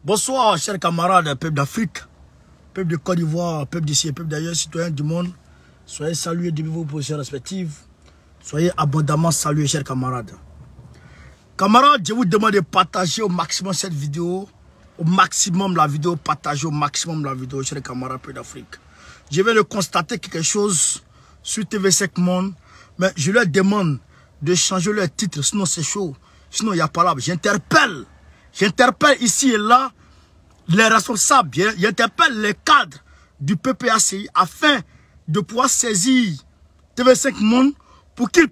Bonsoir, chers camarades, peuple d'Afrique, peuple de Côte d'Ivoire, peuple d'ici et peuple d'ailleurs, citoyens du monde. Soyez salués de vos positions respectives. Soyez abondamment salués, chers camarades. Camarades, je vous demande de partager au maximum cette vidéo. Au maximum la vidéo, partagez au maximum la vidéo, chers camarades, peuple d'Afrique. Je viens de constater quelque chose sur TV5 Monde, mais je leur demande de changer leur titre, sinon c'est chaud. Sinon, il n'y a pas là. J'interpelle ici et là les responsables, j'interpelle les cadres du PPACI afin de pouvoir saisir TV5 Monde pour qu'ils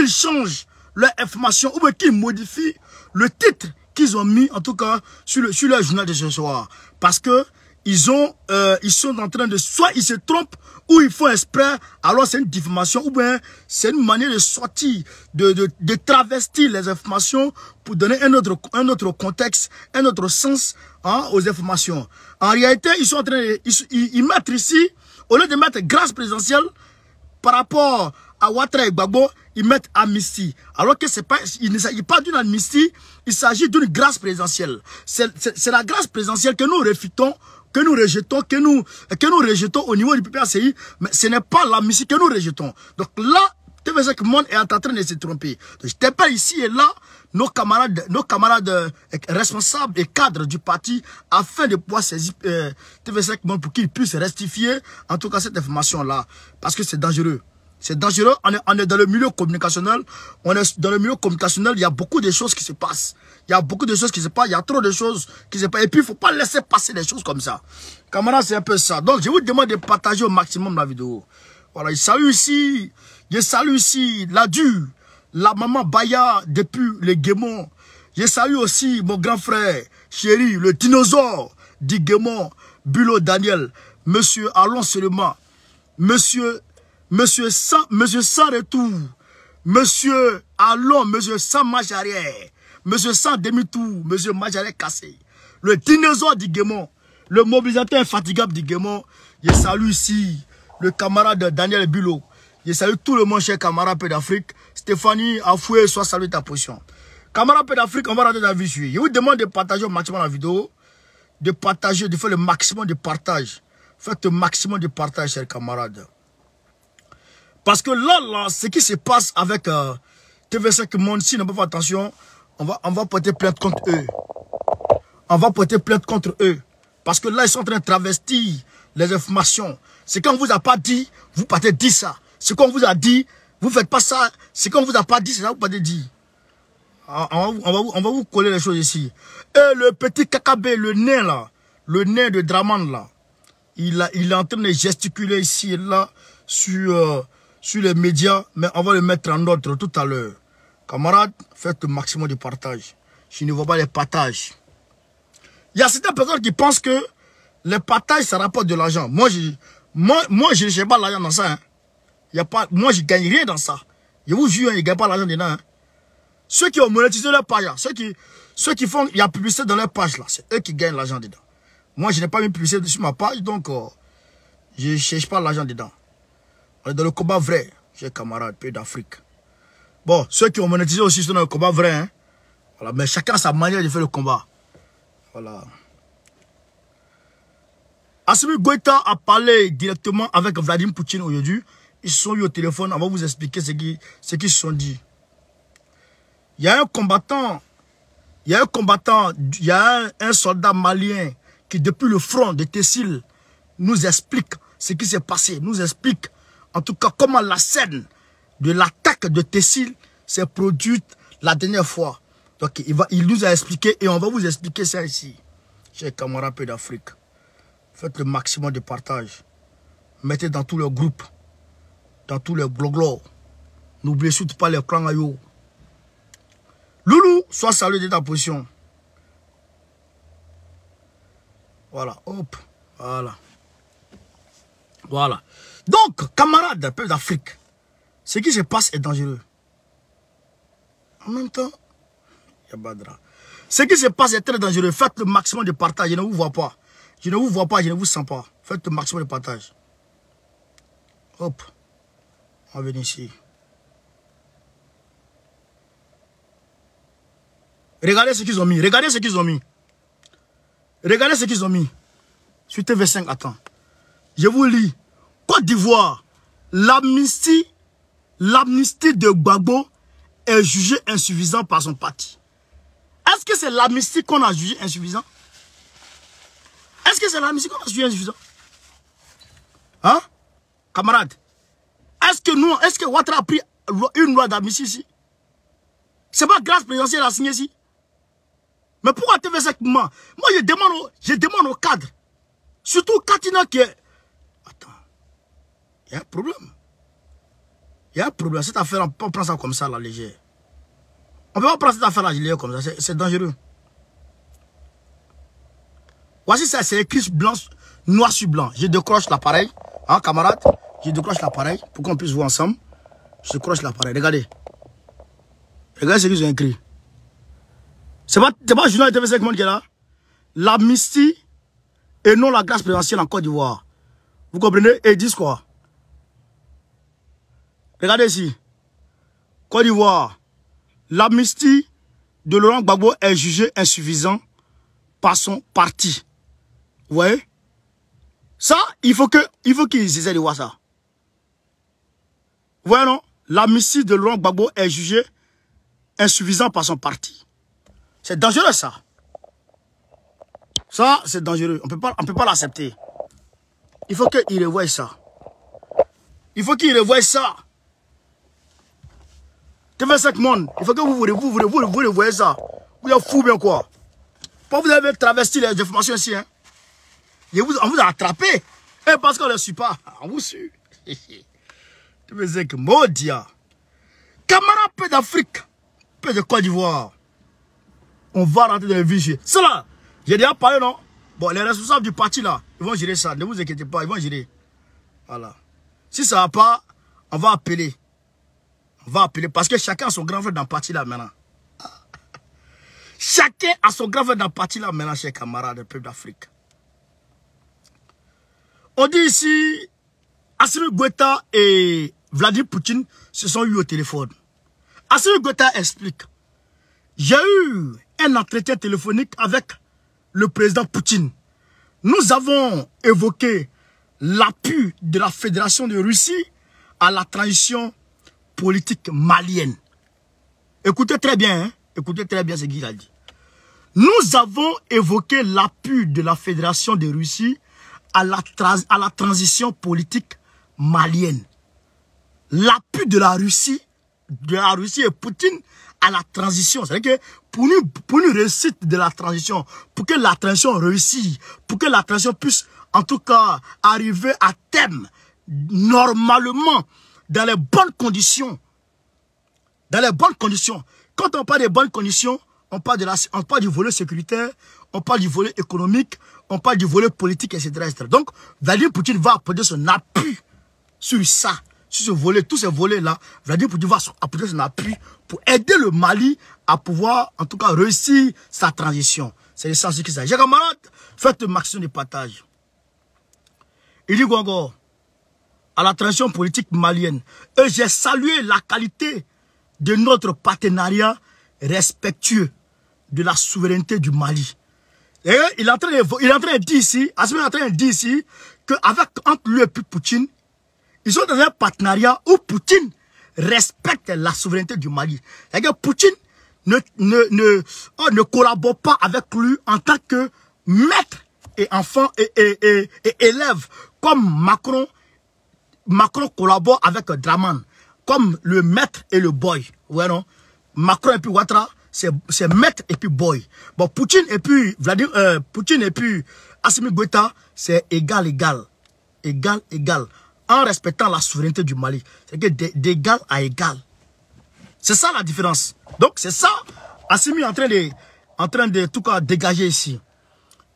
changent leur information ou qu'ils modifient le titre qu'ils ont mis, en tout cas, sur leur journal de ce soir. Parce que ils sont en train de, soit ils se trompent, ou ils font exprès, alors c'est une diffamation, ou bien c'est une manière de sortir, de travestir les informations pour donner un autre contexte, un autre sens aux informations. En réalité, ils sont en train de, ils mettent ici, au lieu de mettre grâce présidentielle, par rapport à Ouattara et Gbagbo, ils mettent amnistie. Alors que il ne s'agit pas d'une amnistie, il s'agit d'une grâce présidentielle. C'est la grâce présidentielle que nous réfutons, que nous rejetons au niveau du PPACI, mais ce n'est pas l'amnistie que nous rejetons. Donc là, TV5 Monde est en train de se tromper. Donc, je t'appelle ici et là nos camarades responsables et cadres du parti afin de pouvoir saisir TV5 Monde pour qu'ils puissent rectifier en tout cas cette information-là. Parce que c'est dangereux. C'est dangereux, on est dans le milieu communicationnel. Dans le milieu communicationnel, il y a beaucoup de choses qui se passent. Il y a beaucoup de choses qui se passent, il y a trop de choses qui se passent. Et puis, il ne faut pas laisser passer des choses comme ça. Camarades, c'est un peu ça. Donc, je vous demande de partager au maximum la vidéo. Voilà, je salue ici l'Adu, la maman Baya depuis le Guémon. Je salue aussi mon grand frère, chéri, le dinosaure du Guémon, Bulo Daniel, monsieur Allons seulement, monsieur sans retour, monsieur Allons, monsieur sans marche arrière, monsieur sans demi-tour, monsieur marche arrière cassé, le dinosaure du Guémon, le mobilisateur infatigable du Guémon. Je salue ici le camarade Daniel Bulo. Je salue tout le monde, cher camarade peu d'Afrique. Stéphanie Afoué, soit salué ta position. Camarade peu d'Afrique, on va rentrer dans la vie. Je vous demande de partager au maximum la vidéo, de partager, de faire le maximum de partage. Faites le maximum de partage, chers camarades. Parce que là, ce qui se passe avec TV5 Monde, si on ne fait pas attention, on va porter plainte contre eux. On va porter plainte contre eux. Parce que là, ils sont en train de travestir les informations. C'est quand on ne vous a pas dit, vous partez dire ça. Ce qu'on vous a dit, vous ne faites pas ça. Ce qu'on ne vous a pas dit, c'est ça que vous partez dire. On va vous coller les choses ici. Et le petit Kakabé, le nain là, le nain de Draman là, il est en train de gesticuler ici et là sur les médias, mais on va le mettre en ordre tout à l'heure. Camarades, faites le maximum de partage. Je ne vois pas les partages. Il y a certaines personnes qui pensent que les partages, ça rapporte de l'argent. Moi, je ne cherche pas l'argent dans ça. Hein. Moi, je ne gagne rien dans ça. Je vous jure, je ne gagne pas l'argent dedans. Hein. Ceux qui ont monétisé leur page, là, ceux qui font la publicité dans leur page, là, c'est eux qui gagnent l'argent dedans. Moi, je n'ai pas mis publicité sur ma page, donc je ne cherche pas l'argent dedans. On est dans le combat vrai, chers camarades, pays d'Afrique. Bon, ceux qui ont monétisé aussi sont dans le combat vrai. Hein. Voilà, mais chacun a sa manière de faire le combat. Voilà. Assimi Goïta a parlé directement avec Vladimir Poutine aujourd'hui. Ils se sont eu au téléphone. On va vous expliquer ce qu'ils se sont dit. Il y a un combattant, il y a un soldat malien qui depuis le front de Tessil nous explique ce qui s'est passé, nous explique en tout cas comment la scène de l'attaque de Tessil s'est produite la dernière fois. Donc il nous a expliqué et on va vous expliquer ça ici. Chers camarades peu d'Afrique, faites le maximum de partage. Mettez dans tous les groupes, dans tous les blogs. N'oubliez surtout pas les clans Ayo. Loulou, sois salué de ta position. Voilà, hop, voilà. Voilà. Donc, camarades, peuple d'Afrique, ce qui se passe est dangereux. En même temps, Yabadra. Ce qui se passe est très dangereux. Faites le maximum de partage. Je ne vous vois pas. Je ne vous vois pas, je ne vous sens pas. Faites le maximum de partage. Hop. On va venir ici. Regardez ce qu'ils ont mis. Regardez ce qu'ils ont mis. Regardez ce qu'ils ont mis sur TV5. Attends. Je vous lis. Côte d'Ivoire, l'amnistie de Gbagbo est jugée insuffisante par son parti. Est-ce que c'est l'amnistie qu'on a jugé insuffisant? Est-ce que c'est l'amnistie qu'on a jugé insuffisant? Hein? Camarades, est-ce que Ouattara a pris une loi d'amnistie ici? C'est pas grâce présidentielle à signer ici? Mais pourquoi TV5 moi je demande au cadre, surtout Katina qui est... Attends, il y a un problème. Il y a un problème. Cette affaire, on peut pas prendre ça comme ça, la légère. On peut pas prendre cette affaire, la légère comme ça. C'est dangereux. Voici ça, c'est écrit blanc, noir sur blanc. Je décroche l'appareil. Hein, camarade? Je décroche l'appareil pour qu'on puisse voir ensemble. Je décroche l'appareil. Regardez. Regardez ce qu'ils ont écrit. C'est pas le journal de TV5 Monde qui est là. L'amnistie et non la grâce présidentielle en Côte d'Ivoire. Vous comprenez? Et ils disent quoi? Regardez ici. Côte d'Ivoire. L'amnistie de Laurent Gbagbo est jugée insuffisante par son parti. Vous voyez? Ça, il faut qu'ils essaient de voir ça. Vous voyez, non? L'amnistie de Laurent Gbagbo est jugée insuffisante par son parti. C'est dangereux, ça. Ça, c'est dangereux. On peut pas l'accepter. Il faut qu'ils revoient ça. Il faut qu'ils revoient ça. TV5 Monde, il faut que vous revoyez ça. Vous êtes fou bien quoi? Pas vous avez travesti les informations ici, hein? On vous a attrapé. Et parce qu'on ne le suit pas, on vous suit. TV5 Monde, camarades, peu d'Afrique, peu de Côte d'Ivoire. On va rentrer dans le vif. C'est là. J'ai déjà parlé, non? Bon, les responsables du parti là, ils vont gérer ça. Ne vous inquiétez pas, ils vont gérer. Voilà. Si ça va pas, on va appeler. On va appeler parce que chacun a son grand frère dans le parti là maintenant. Chacun a son grand frère dans le parti là maintenant, chers camarades du peuple d'Afrique. On dit ici, Assimi Goïta et Vladimir Poutine se sont eu au téléphone. Assimi Goïta explique. J'ai eu un entretien téléphonique avec le président Poutine. Nous avons évoqué l'appui de la Fédération de Russie à la transition politique malienne. Écoutez très bien, hein? Écoutez très bien ce qu'il a dit. Nous avons évoqué l'appui de la Fédération de Russie à la transition politique malienne. L'appui de la Russie et Poutine à la transition. C'est-à-dire que pour une réussite de la transition, pour que la transition réussisse, pour que la transition puisse en tout cas arriver à terme, normalement, dans les bonnes conditions. Dans les bonnes conditions. Quand on parle des bonnes conditions, on parle du volet sécuritaire, on parle du volet économique, on parle du volet politique, etc. etc. Donc, Vladimir Poutine va apporter son appui sur ça, sur ce volet, tous ces volets-là. Vladimir Poutine va apporter son appui pour aider le Mali à pouvoir, en tout cas, réussir sa transition. C'est le sens de ça. J'ai camarades, faites le maximum de partage. Il dit quoi encore? À la transition politique malienne. Et j'ai salué la qualité de notre partenariat respectueux de la souveraineté du Mali. Et il est en train de dire ici, Assimi est en train de dire ici, entre lui et Poutine, ils sont dans un partenariat où Poutine respecte la souveraineté du Mali. C'est-à-dire que Poutine ne collabore pas avec lui en tant que maître et enfant et élève, comme Macron collabore avec Draman, comme le maître et le boy. Ouais, non? Macron et puis Ouattara, c'est maître et puis boy. Bon, Poutine et puis Assimi Goïta, c'est égal. En respectant la souveraineté du Mali. C'est que d'égal à égal. C'est ça la différence. Donc, c'est ça, Assimi est en train de tout cas dégager ici.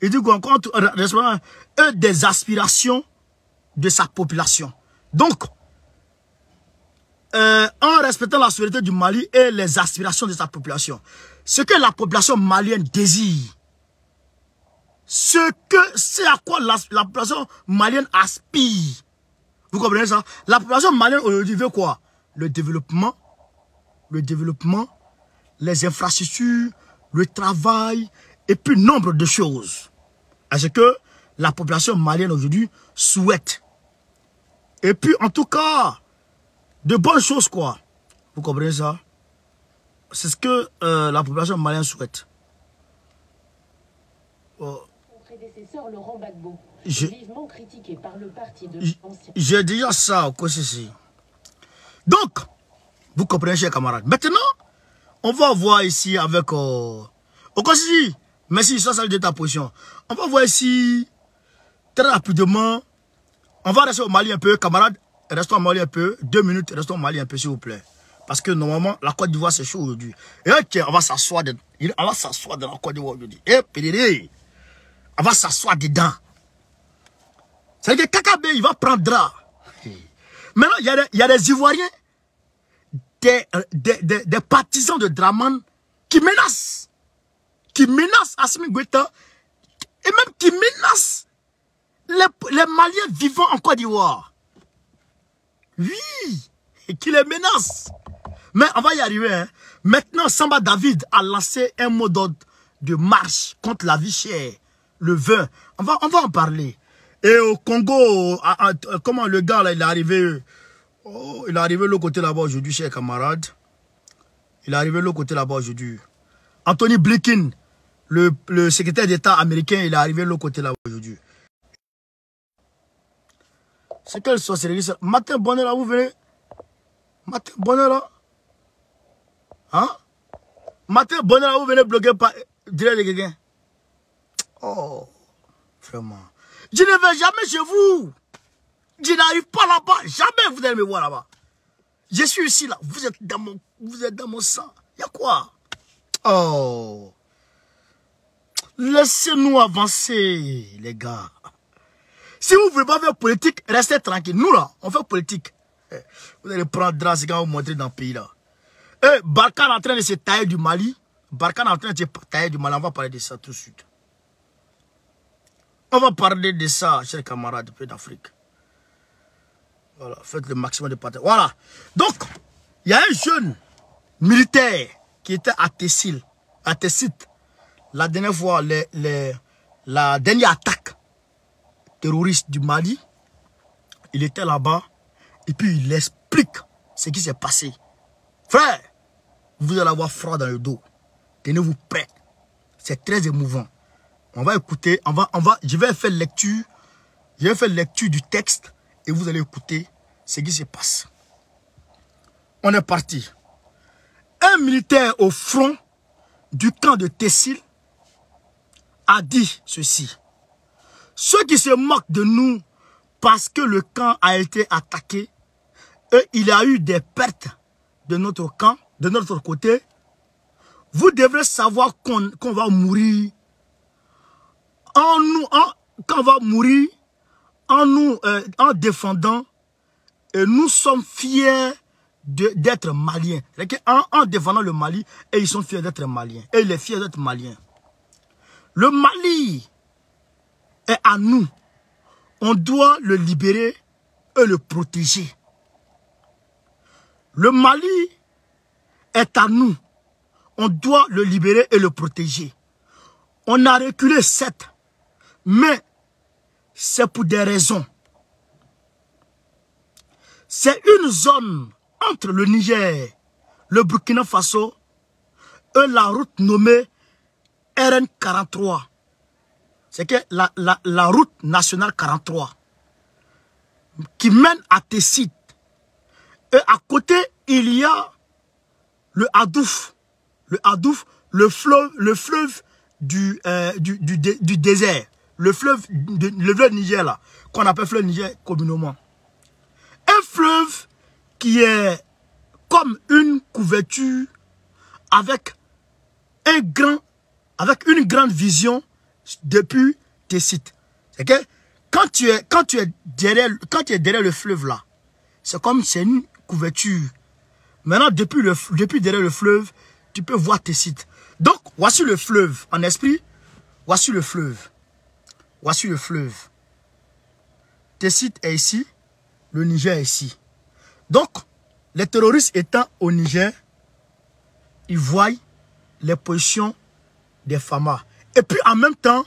Il dit qu'on compte des aspirations de sa population. Donc, en respectant la souveraineté du Mali et les aspirations de sa population, ce que la population malienne désire, c'est à quoi la population malienne aspire. Vous comprenez ça? La population malienne aujourd'hui veut quoi? Le développement, les infrastructures, le travail, et puis nombre de choses. à ce que la population malienne aujourd'hui souhaite. Et puis, en tout cas, de bonnes choses, quoi. Vous comprenez ça? C'est ce que la population malienne souhaite. Prédécesseur Laurent Gbagbo, vivement critiqué par le parti de l'ancien. J'ai déjà ça au Kossi. Donc, vous comprenez, chers camarades. Maintenant, on va voir ici avec au Kossi. Merci, ça de ta position. On va voir ici très rapidement. On va rester au Mali un peu, camarades. Restons au Mali un peu. 2 minutes, restons au Mali un peu, s'il vous plaît. Parce que normalement, la Côte d'Ivoire, c'est chaud aujourd'hui. Et tiens, on va s'asseoir dans la Côte d'Ivoire aujourd'hui. Et pédéré, on va s'asseoir dedans. C'est-à-dire que Kakabe, il va prendre drap. Maintenant, il y a des Ivoiriens, des partisans de Draman qui menacent. Qui menacent Assimi Goïta. Et même qui menacent les Maliens vivant en Côte d'Ivoire. Oui, et qui les menacent. Mais on va y arriver. Hein. Maintenant, Samba David a lancé un mot d'ordre de marche contre la vie chère. Le vin. On va en parler. Et au Congo, comment le gars là, il est arrivé. Oh, il est arrivé de l'autre côté là-bas aujourd'hui, chers camarades. Il est arrivé de l'autre côté là-bas aujourd'hui. Anthony Blinken, le secrétaire d'État américain, il est arrivé de l'autre côté là-bas aujourd'hui. C'est quelle sorcellerie ça? Matin bonheur là, vous venez? Matin bonheur là? Hein? Matin bonheur là, vous venez bloquer par direct de quelqu'un? Oh, vraiment. Je ne vais jamais chez vous. Je n'arrive pas là-bas. Jamais vous allez me voir là-bas. Je suis ici là. Vous êtes dans mon sang. Il y a quoi? Oh. Laissez-nous avancer, les gars. Si vous ne voulez pas faire politique, restez tranquille. Nous là, on fait politique. Vous allez prendre drap quand vous montrez dans le pays là. Et Barkhane est en train de se tailler du Mali. Barkhane est en train de se tailler du Mali. On va parler de ça tout de suite. On va parler de ça, chers camarades du pays d'Afrique. Voilà, faites le maximum de partage. Voilà. Donc, il y a un jeune militaire qui était à Tessit. La dernière fois, la dernière attaque terroriste du Mali, il était là-bas et puis il explique ce qui s'est passé. Frère, vous allez avoir froid dans le dos. Tenez-vous prêts. C'est très émouvant. On va écouter, je vais faire lecture du texte et vous allez écouter ce qui se passe. On est parti. Un militaire au front du camp de Tessit a dit ceci. Ceux qui se moquent de nous parce que le camp a été attaqué et il y a eu des pertes de notre camp, de notre côté, vous devrez savoir qu'on va mourir en défendant, et nous sommes fiers d'être maliens. En défendant le Mali, et ils sont fiers d'être maliens. Et il est fier d'être malien. Le Mali est à nous. On doit le libérer et le protéger. Le Mali est à nous. On doit le libérer et le protéger. On a reculé, certes, mais c'est pour des raisons. C'est une zone entre le Niger, le Burkina Faso et la route nommée RN43. C'est que la route nationale 43 qui mène à Tessit. Et à côté, il y a le Hadouf. Le fleuve du désert. Le fleuve Niger là, qu'on appelle fleuve Niger communément. Un fleuve qui est comme une couverture avec une grande vision depuis Tessit. C'est que quand tu es derrière le fleuve là, c'est comme c'est une couverture. Maintenant, depuis derrière le fleuve, tu peux voir Tessit. Donc, voici le fleuve. En esprit, voici le fleuve. Voici le fleuve. Tessit est ici. Le Niger est ici. Donc, les terroristes étant au Niger, ils voient les positions des FAMA. Et puis, en même temps,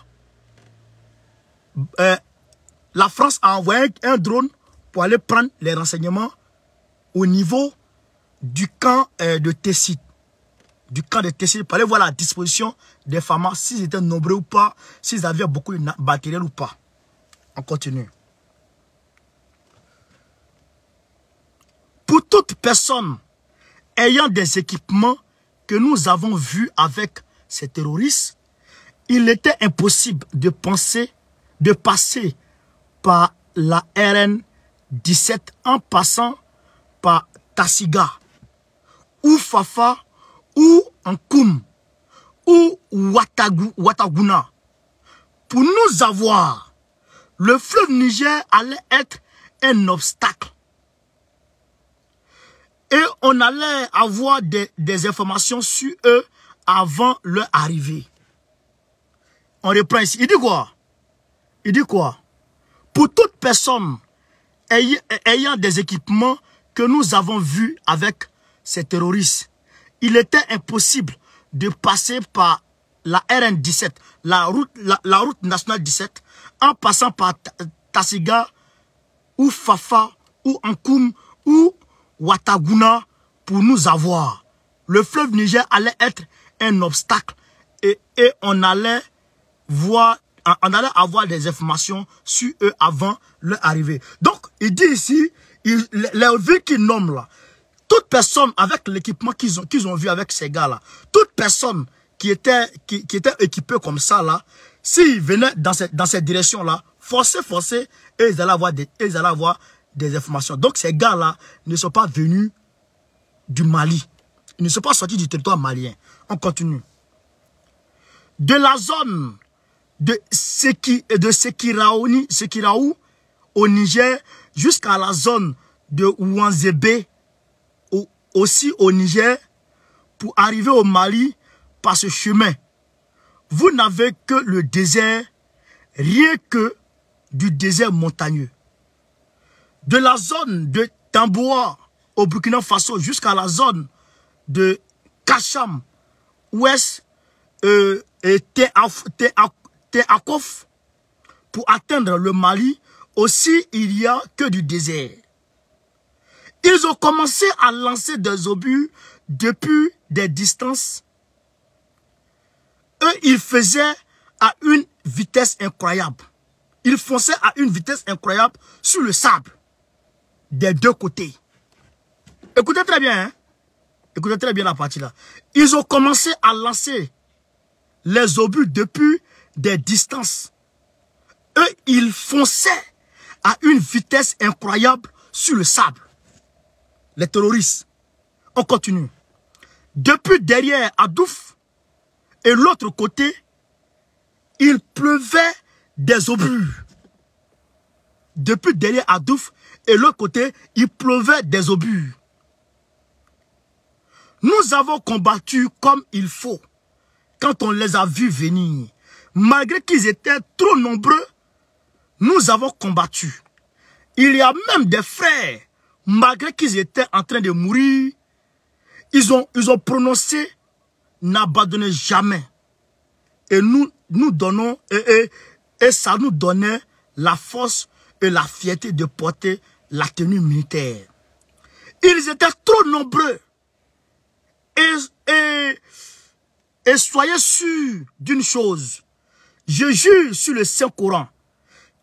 la France a envoyé un drone pour aller prendre les renseignements au niveau du camp de Tessit. Du camp de Tessit, pour aller voir la disposition des femmes, s'ils étaient nombreux ou pas, s'ils avaient beaucoup de matériel ou pas. On continue. Pour toute personne ayant des équipements que nous avons vus avec ces terroristes, il était impossible de passer par la RN17 en passant par Tassiga, ou Fafa, ou Nkoum, ou Wataguna. Pour nous avoir, le fleuve Niger allait être un obstacle. Et on allait avoir des informations sur eux avant leur arrivée. On reprend ici. Il dit quoi? Il dit quoi? Pour toute personne ayant des équipements que nous avons vus avec ces terroristes, il était impossible de passer par la RN17, la route nationale 17, en passant par Tassiga, ou Fafa, ou Nkoum, ou Wataguna pour nous avoir. Le fleuve Niger allait être un obstacle et on allait avoir des informations sur eux avant leur arrivée. Donc, il dit ici, les villes qu'il nomme là, toute personne avec l'équipement qu'ils ont vu avec ces gars-là, toute personne qui était équipée comme ça là, s'ils venaient dans cette direction-là, forcé, et ils allaient avoir des informations. Donc ces gars-là ne sont pas venus du Mali. Ils ne sont pas sortis du territoire malien. On continue. De la zone de Sekiraou au Niger jusqu'à la zone de Ouanzébé aussi au Niger pour arriver au Mali par ce chemin. Vous n'avez que le désert, rien que du désert montagneux. De la zone de Tamboua au Burkina Faso jusqu'à la zone de Kacham, ouest et Teakof, pour atteindre le Mali, aussi il n'y a que du désert. Ils ont commencé à lancer des obus depuis des distances. Eux, ils faisaient à une vitesse incroyable. Ils fonçaient à une vitesse incroyable sur le sable des deux côtés. Écoutez très bien, hein? Écoutez très bien la partie là. Ils ont commencé à lancer les obus depuis des distances. Eux, ils fonçaient à une vitesse incroyable sur le sable. Les terroristes. On continue. Depuis derrière Adouf et l'autre côté, il pleuvait des obus. Depuis derrière Adouf et l'autre côté, il pleuvait des obus. Nous avons combattu comme il faut quand on les a vus venir. Malgré qu'ils étaient trop nombreux, nous avons combattu. Il y a même des frères, malgré qu'ils étaient en train de mourir, ils ont prononcé n'abandonnez jamais. Et nous donnons, et ça nous donnait la force et la fierté de porter la tenue militaire. Ils étaient trop nombreux. Et soyez sûrs d'une chose. Je jure sur le Saint-Coran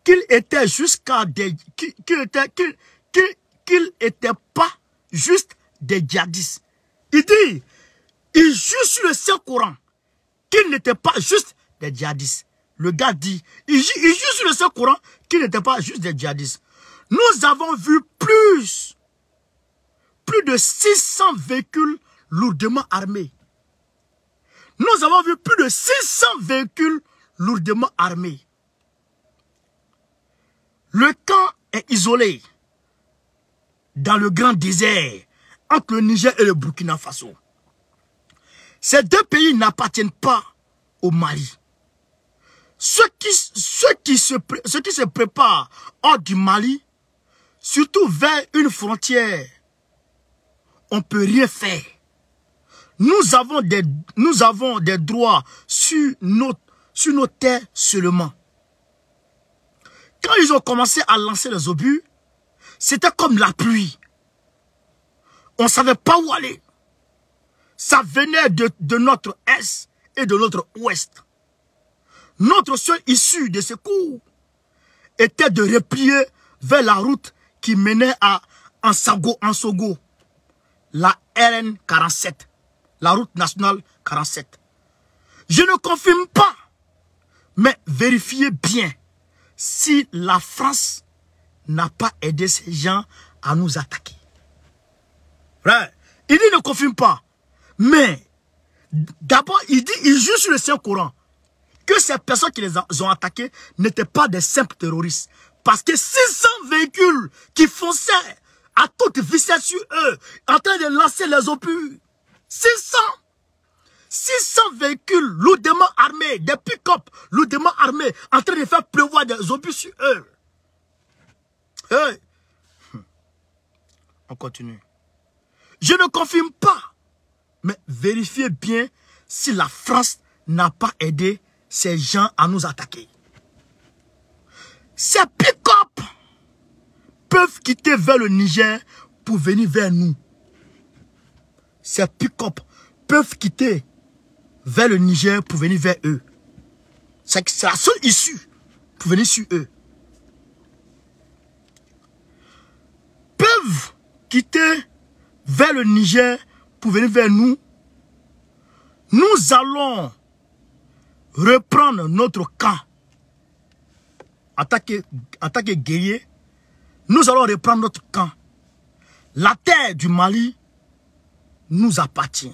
qu'ils étaient jusqu'à des... qu'ils étaient pas juste des djihadistes. Il dit, il jure sur le Saint-Coran qu'ils n'étaient pas juste des djihadistes. Le gars dit, il jure sur le Saint-Coran qu'ils n'étaient pas juste des djihadistes. Nous avons vu plus de 600 véhicules lourdement armés. Nous avons vu plus de 600 véhicules lourdement armés. Le camp est isolé dans le grand désert entre le Niger et le Burkina Faso. Ces deux pays n'appartiennent pas au Mali. Ceux qui se préparent hors du Mali, surtout vers une frontière, on ne peut rien faire. Nous avons des droits sur nos terres seulement. Quand ils ont commencé à lancer les obus, c'était comme la pluie. On ne savait pas où aller. Ça venait de notre est et de notre ouest. Notre seule issue de secours était de replier vers la route qui menait à Ansogo, la RN 47, la route nationale 47. Je ne confirme pas, mais vérifiez bien si la France n'a pas aidé ces gens à nous attaquer. Ouais. Il dit ne confirme pas, mais d'abord il joue sur le Saint-Coran que ces personnes qui les ont attaqués n'étaient pas des simples terroristes. Parce que 600 véhicules qui fonçaient à toute vitesse sur eux, en train de lancer les obus. 600 véhicules lourdement armés, des pick-up lourdement armés, en train de faire pleuvoir des obus sur eux. Hey. On continue. Je ne confirme pas, mais vérifiez bien si la France n'a pas aidé ces gens à nous attaquer. Ces pick-up peuvent quitter vers le Niger pour venir vers nous. Ces pick-up peuvent quitter vers le Niger pour venir vers eux. C'est la seule issue pour venir sur eux. Peuvent quitter vers le Niger pour venir vers nous. Nous allons reprendre notre camp. Attaquer guerrier. Nous allons reprendre notre camp. La terre du Mali nous appartient.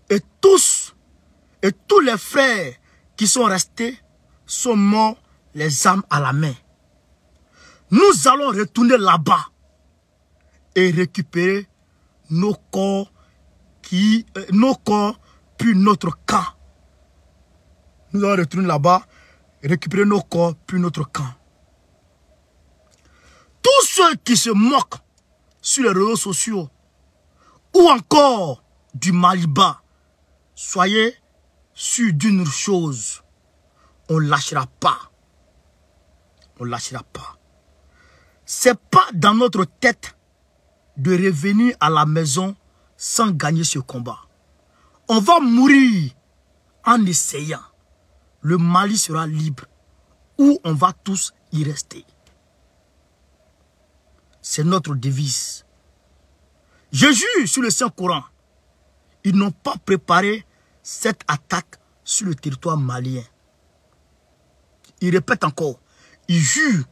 Et tous les frères qui sont restés sont morts les armes à la main. Nous allons retourner là-bas et récupérer nos corps, puis notre camp. Nous allons retourner là-bas et récupérer nos corps, puis notre camp. Tous ceux qui se moquent sur les réseaux sociaux ou encore du Maliba, soyez sûrs d'une chose, on ne lâchera pas. On ne lâchera pas. C'est pas dans notre tête de revenir à la maison sans gagner ce combat. On va mourir en essayant. Le Mali sera libre ou on va tous y rester. C'est notre devise. Je jure sur le Saint-Coran, ils n'ont pas préparé cette attaque sur le territoire malien. Ils répètent encore, ils jurent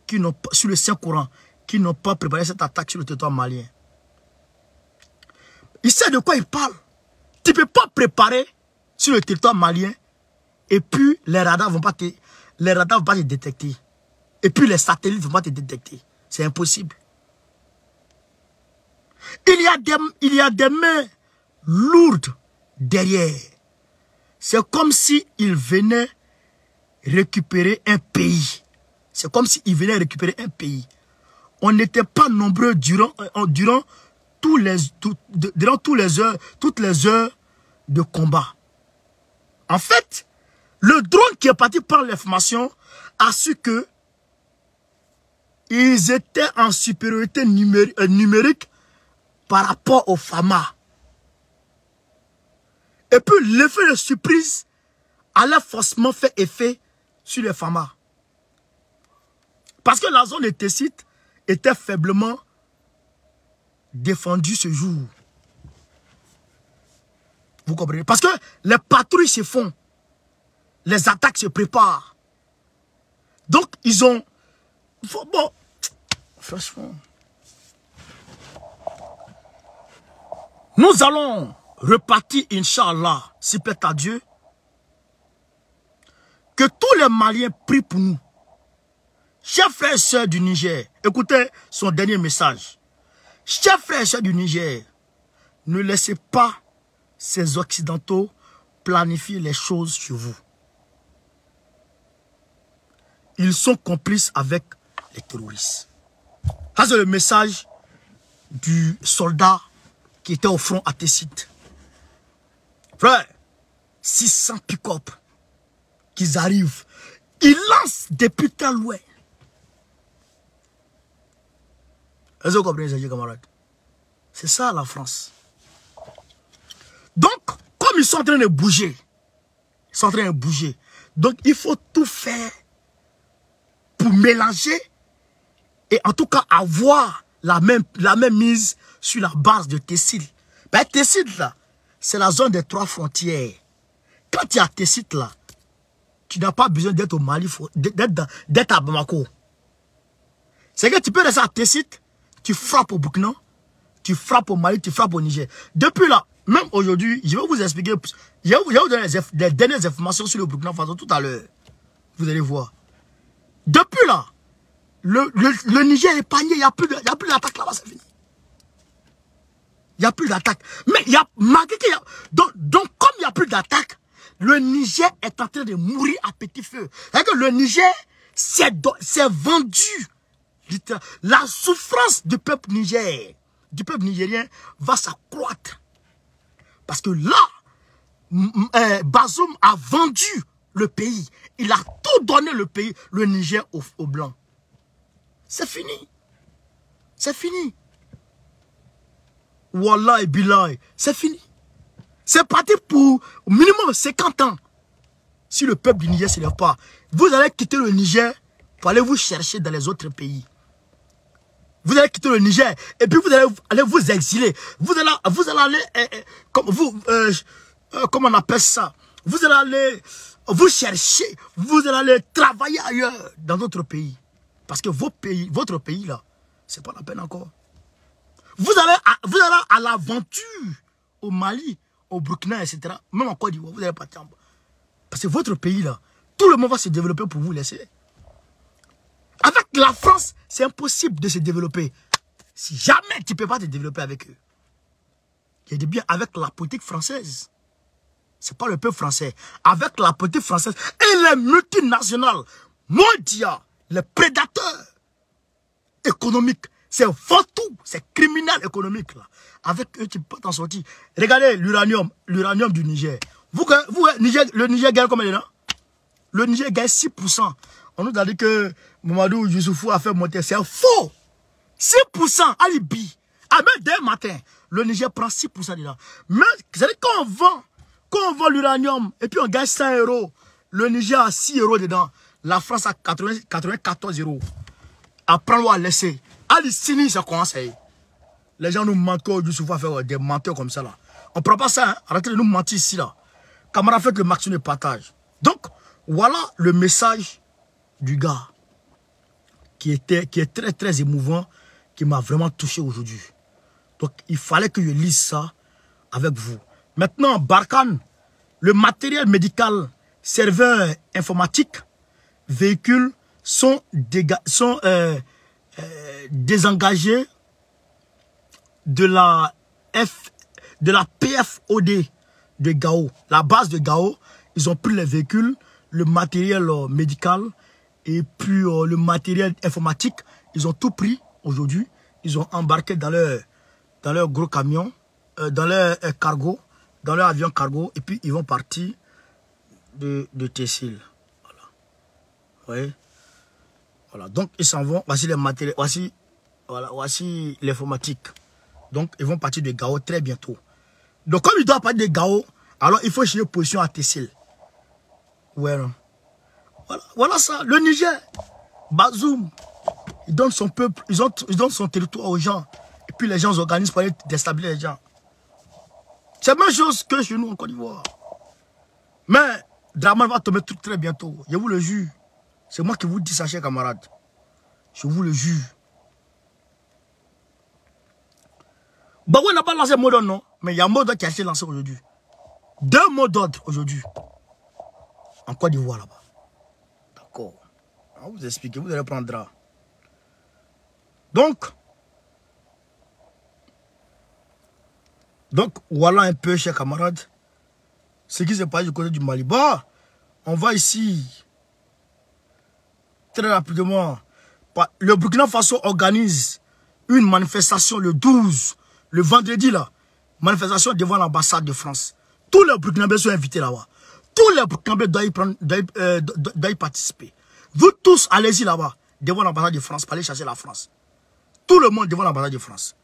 qu'ils n'ont pas, sur le Saint-Coran, qu'ils n'ont pas préparé cette attaque sur le territoire malien. Il sait de quoi il parle. Tu ne peux pas préparer sur le territoire malien et puis les radars ne vont pas te détecter. Et puis les satellites ne vont pas te détecter. C'est impossible. Il y a des mains lourdes derrière. C'est comme s'ils venaient récupérer un pays. C'est comme s'ils venaient récupérer un pays. On n'était pas nombreux durant toutes les heures de combat. En fait, le drone qui est parti prendre l'information a su que ils étaient en supériorité numérique par rapport aux FAMA. Et puis l'effet de surprise allait forcément faire effet sur les FAMA. Parce que la zone de Tessit était faiblement défendue ce jour. Vous comprenez? Parce que les patrouilles se font. Les attaques se préparent. Donc ils ont... Bon, franchement... Nous allons repartir, Inch'Allah, si plaît à Dieu, que tous les Maliens prient pour nous. Chers frères et sœurs du Niger, écoutez son dernier message. Chers frères et sœurs du Niger, ne laissez pas ces Occidentaux planifier les choses sur vous. Ils sont complices avec les terroristes. Ça, c'est le message du soldat qui était au front à Tessit. Frère, 600 pick-up qu'ils arrivent. Il lance des putains loin. Est-ce que vous comprenez, chers camarades? C'est ça la France. Donc, comme ils sont en train de bouger, donc il faut tout faire pour mélanger et en tout cas avoir la même mise sur la base de Tessil. Ben, Tessil là, c'est la zone des 3 frontières. Quand tu as Tessil là, tu n'as pas besoin d'être au Mali, d'être à Bamako. C'est que tu peux rester à Tessil, tu frappes au Burkina, tu frappes au Mali, tu frappes au Niger. Depuis là, même aujourd'hui, je vais vous expliquer, je vais vous donner les dernières informations sur le Burkina Faso tout à l'heure. Vous allez voir. Depuis là, le Niger est épargné, il n'y a plus d'attaque là-bas, c'est fini. Il n'y a plus d'attaque. Mais il y a, malgré qu'il y a, donc comme il n'y a plus d'attaque, le Niger est en train de mourir à petit feu. C'est-à-dire que le Niger s'est vendu. La souffrance du peuple nigérien va s'accroître. Parce que là, Bazoum a vendu le pays. Il a tout donné le pays, le Niger aux Blancs. C'est fini. C'est fini. Wallah et Billah, c'est fini. C'est parti pour au minimum 50 ans. Si le peuple du Niger ne se lève pas, vous allez quitter le Niger pour aller vous chercher dans les autres pays. Vous allez quitter le Niger et puis vous allez aller vous exiler. Vous allez aller, comment on appelle ça? Vous allez aller vous chercher, vous allez aller travailler ailleurs dans d'autres pays. Parce que votre pays là, c'est pas la peine encore. Vous allez à l'aventure au Mali, au Burkina, etc. Même en Côte d'Ivoire, vous allez partir en bas. Parce que votre pays là, tout le monde va se développer pour vous laisser. Avec la France, c'est impossible de se développer. Si jamais tu ne peux pas te développer avec eux. Je dis bien avec la politique française. Ce n'est pas le peuple français. Avec la politique française et les multinationales mondiales, les prédateurs économiques, c'est fantôme, c'est criminel économique. Là. Avec eux, tu ne peux pas t'en sortir. Regardez l'uranium du Niger. Le Niger gagne combien de temps? Le Niger gagne 6%. On nous a dit que Mamadou Youssoufou a fait monter. C'est faux. 6% à Libye. Ah, même dès le matin, le Niger prend 6% dedans. Mais, c'est-à-dire quand on vend l'uranium et puis on gagne 100 €, le Niger a 6 € dedans. La France a 94 €. À prendre ou à laisser. À l'Issini, ça commence. Les gens nous mentent, Youssoufou a fait des menteurs comme ça là. On ne prend pas ça, hein. Arrêtez de nous mentir ici là. Camarades, faites le maximum de partage. Donc, voilà le message du gars qui est très très émouvant, qui m'a vraiment touché aujourd'hui. Donc il fallait que je lise ça avec vous. Maintenant, Barkhane, le matériel médical, serveur informatique, véhicules sont désengagés de la PFOD de Gao. La base de Gao, ils ont pris les véhicules, le matériel médical et puis le matériel informatique. Ils ont tout pris aujourd'hui. Ils ont embarqué dans leur gros camion, dans leur cargo, dans leur avion cargo. Et puis ils vont partir de Tessil. Voilà. Vous voyez? Voilà. Donc ils s'en vont. Voici les matériels. Voici l'informatique. Donc ils vont partir de Gao très bientôt. Donc comme ils doivent partir de Gao, alors il faut changer position à Tessil. Ouais, non. Voilà ça, le Niger, Bazoum, il donne son peuple, il donne son territoire aux gens. Et puis les gens s'organisent pour aller déstabiliser les gens. C'est la même chose que chez nous en Côte d'Ivoire. Mais Draman va tomber très bientôt. Je vous le jure. C'est moi qui vous dis ça, chers camarades. Je vous le jure. Bagoué n'a pas lancé mot d'ordre, non. Mais il y a un mot d'ordre qui a été lancé aujourd'hui. 2 mots d'ordre aujourd'hui. En Côte d'Ivoire là-bas. D'accord. On va vous expliquer, vous allez prendre. Donc, voilà un peu, chers camarades, ce qui se passe du côté du Mali. Bah, on va ici, très rapidement, le Burkina Faso organise une manifestation le 12, le vendredi là, manifestation devant l'ambassade de France. Tous les Burkinabés sont invités là-bas. Tous les Burkinabés doivent y participer. Vous tous, allez-y là-bas, devant l'ambassade de France, pour aller chercher la France. Tout le monde devant l'ambassade de France.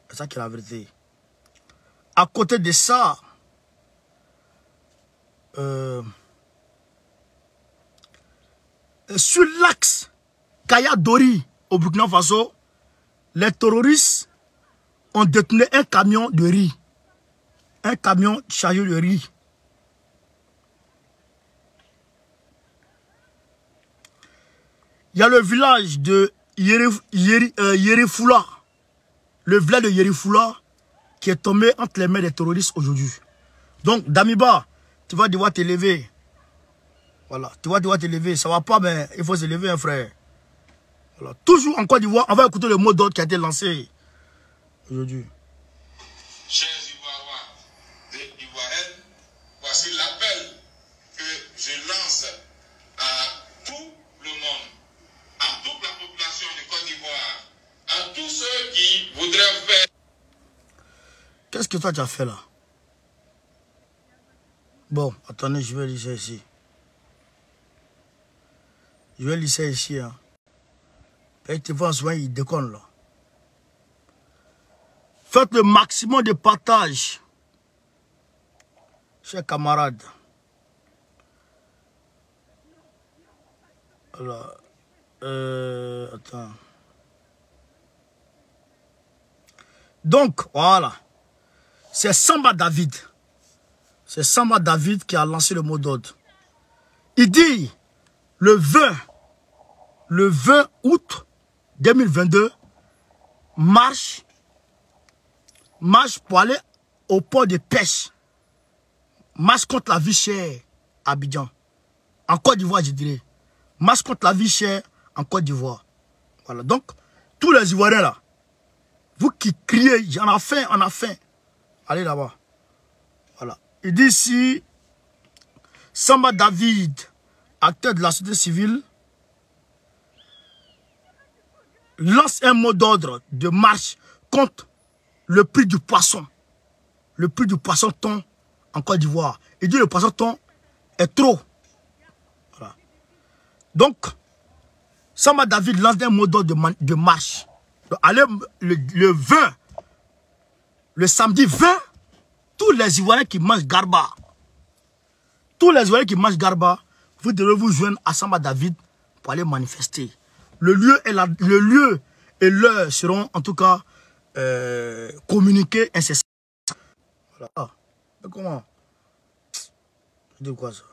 C'est ça qui est la vérité. À côté de ça, sur l'axe Kaya-Dori au Burkina Faso, les terroristes ont détenu un camion de riz. Un camion chargé de riz. Il y a le village de Yerifoula. Le village de Yerifoula qui est tombé entre les mains des terroristes aujourd'hui. Donc, Damiba, tu vas devoir t'élever. Voilà, tu vas devoir t'élever. Ça ne va pas, mais il faut s'élever, hein, frère. Voilà. Toujours en Côte d'Ivoire, on va écouter le mot d'ordre qui a été lancé aujourd'hui. Chers Ivoiriens et Ivoiriennes, voici l'appel que je lance à tout le monde, à toute la population de Côte d'Ivoire, à tous ceux qui voudraient faire... Qu'est-ce que toi tu as fait là? Bon, attendez, je vais lire ça ici. Je vais lire ça ici. Hein. Et tu vois, souvent, il déconne là. Faites le maximum de partage, chers camarades. Alors, attends. Donc, voilà. C'est Samba David. C'est Samba David qui a lancé le mot d'ordre. Il dit, le 20 août 2022, marche pour aller au port de pêche. Marche contre la vie chère à Abidjan. En Côte d'Ivoire, je dirais. Marche contre la vie chère en Côte d'Ivoire. Voilà. Donc, tous les Ivoiriens là, vous qui criez, j'en ai faim, on a faim. Allez là-bas. Voilà. Il dit ici, Samba David, acteur de la société civile, lance un mot d'ordre de marche contre le prix du poisson. Le prix du poisson thon en Côte d'Ivoire. Il dit le poisson thon est trop. Voilà. Donc, Samba David lance un mot d'ordre de marche. Donc, allez, le 20, le samedi 20, tous les Ivoiriens qui mangent garba, tous les Ivoiriens qui mangent garba, vous devez vous joindre à Samba David pour aller manifester. Le lieu et l'heure seront en tout cas communiqués incessamment. Voilà. Ah, mais comment? Je dis quoi ça?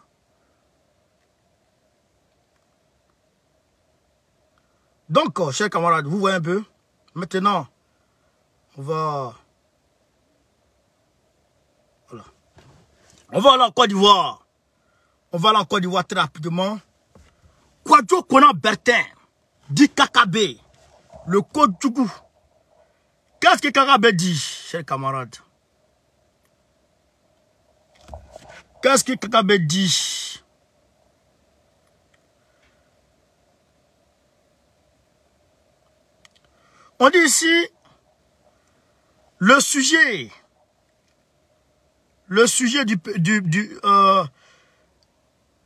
Donc, chers camarades, vous voyez un peu. Maintenant, on va... Voilà. On va aller en Côte d'Ivoire. On va aller en Côte d'Ivoire très rapidement. Kwadjo Kona Bertin dit Kakabe, le code Djougou. Qu'est-ce que Kakabe dit, chers camarades? Qu'est-ce que Kakabe dit? On dit ici, le sujet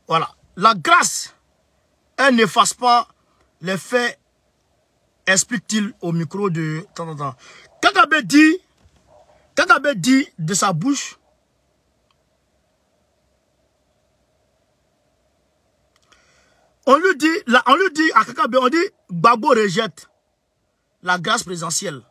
voilà, la grâce, elle n'efface pas les faits, explique-t-il au micro de temps en temps. Kakabe dit de sa bouche, on lui dit à Kakabe, on dit Gbagbo rejette la grâce présidentielle.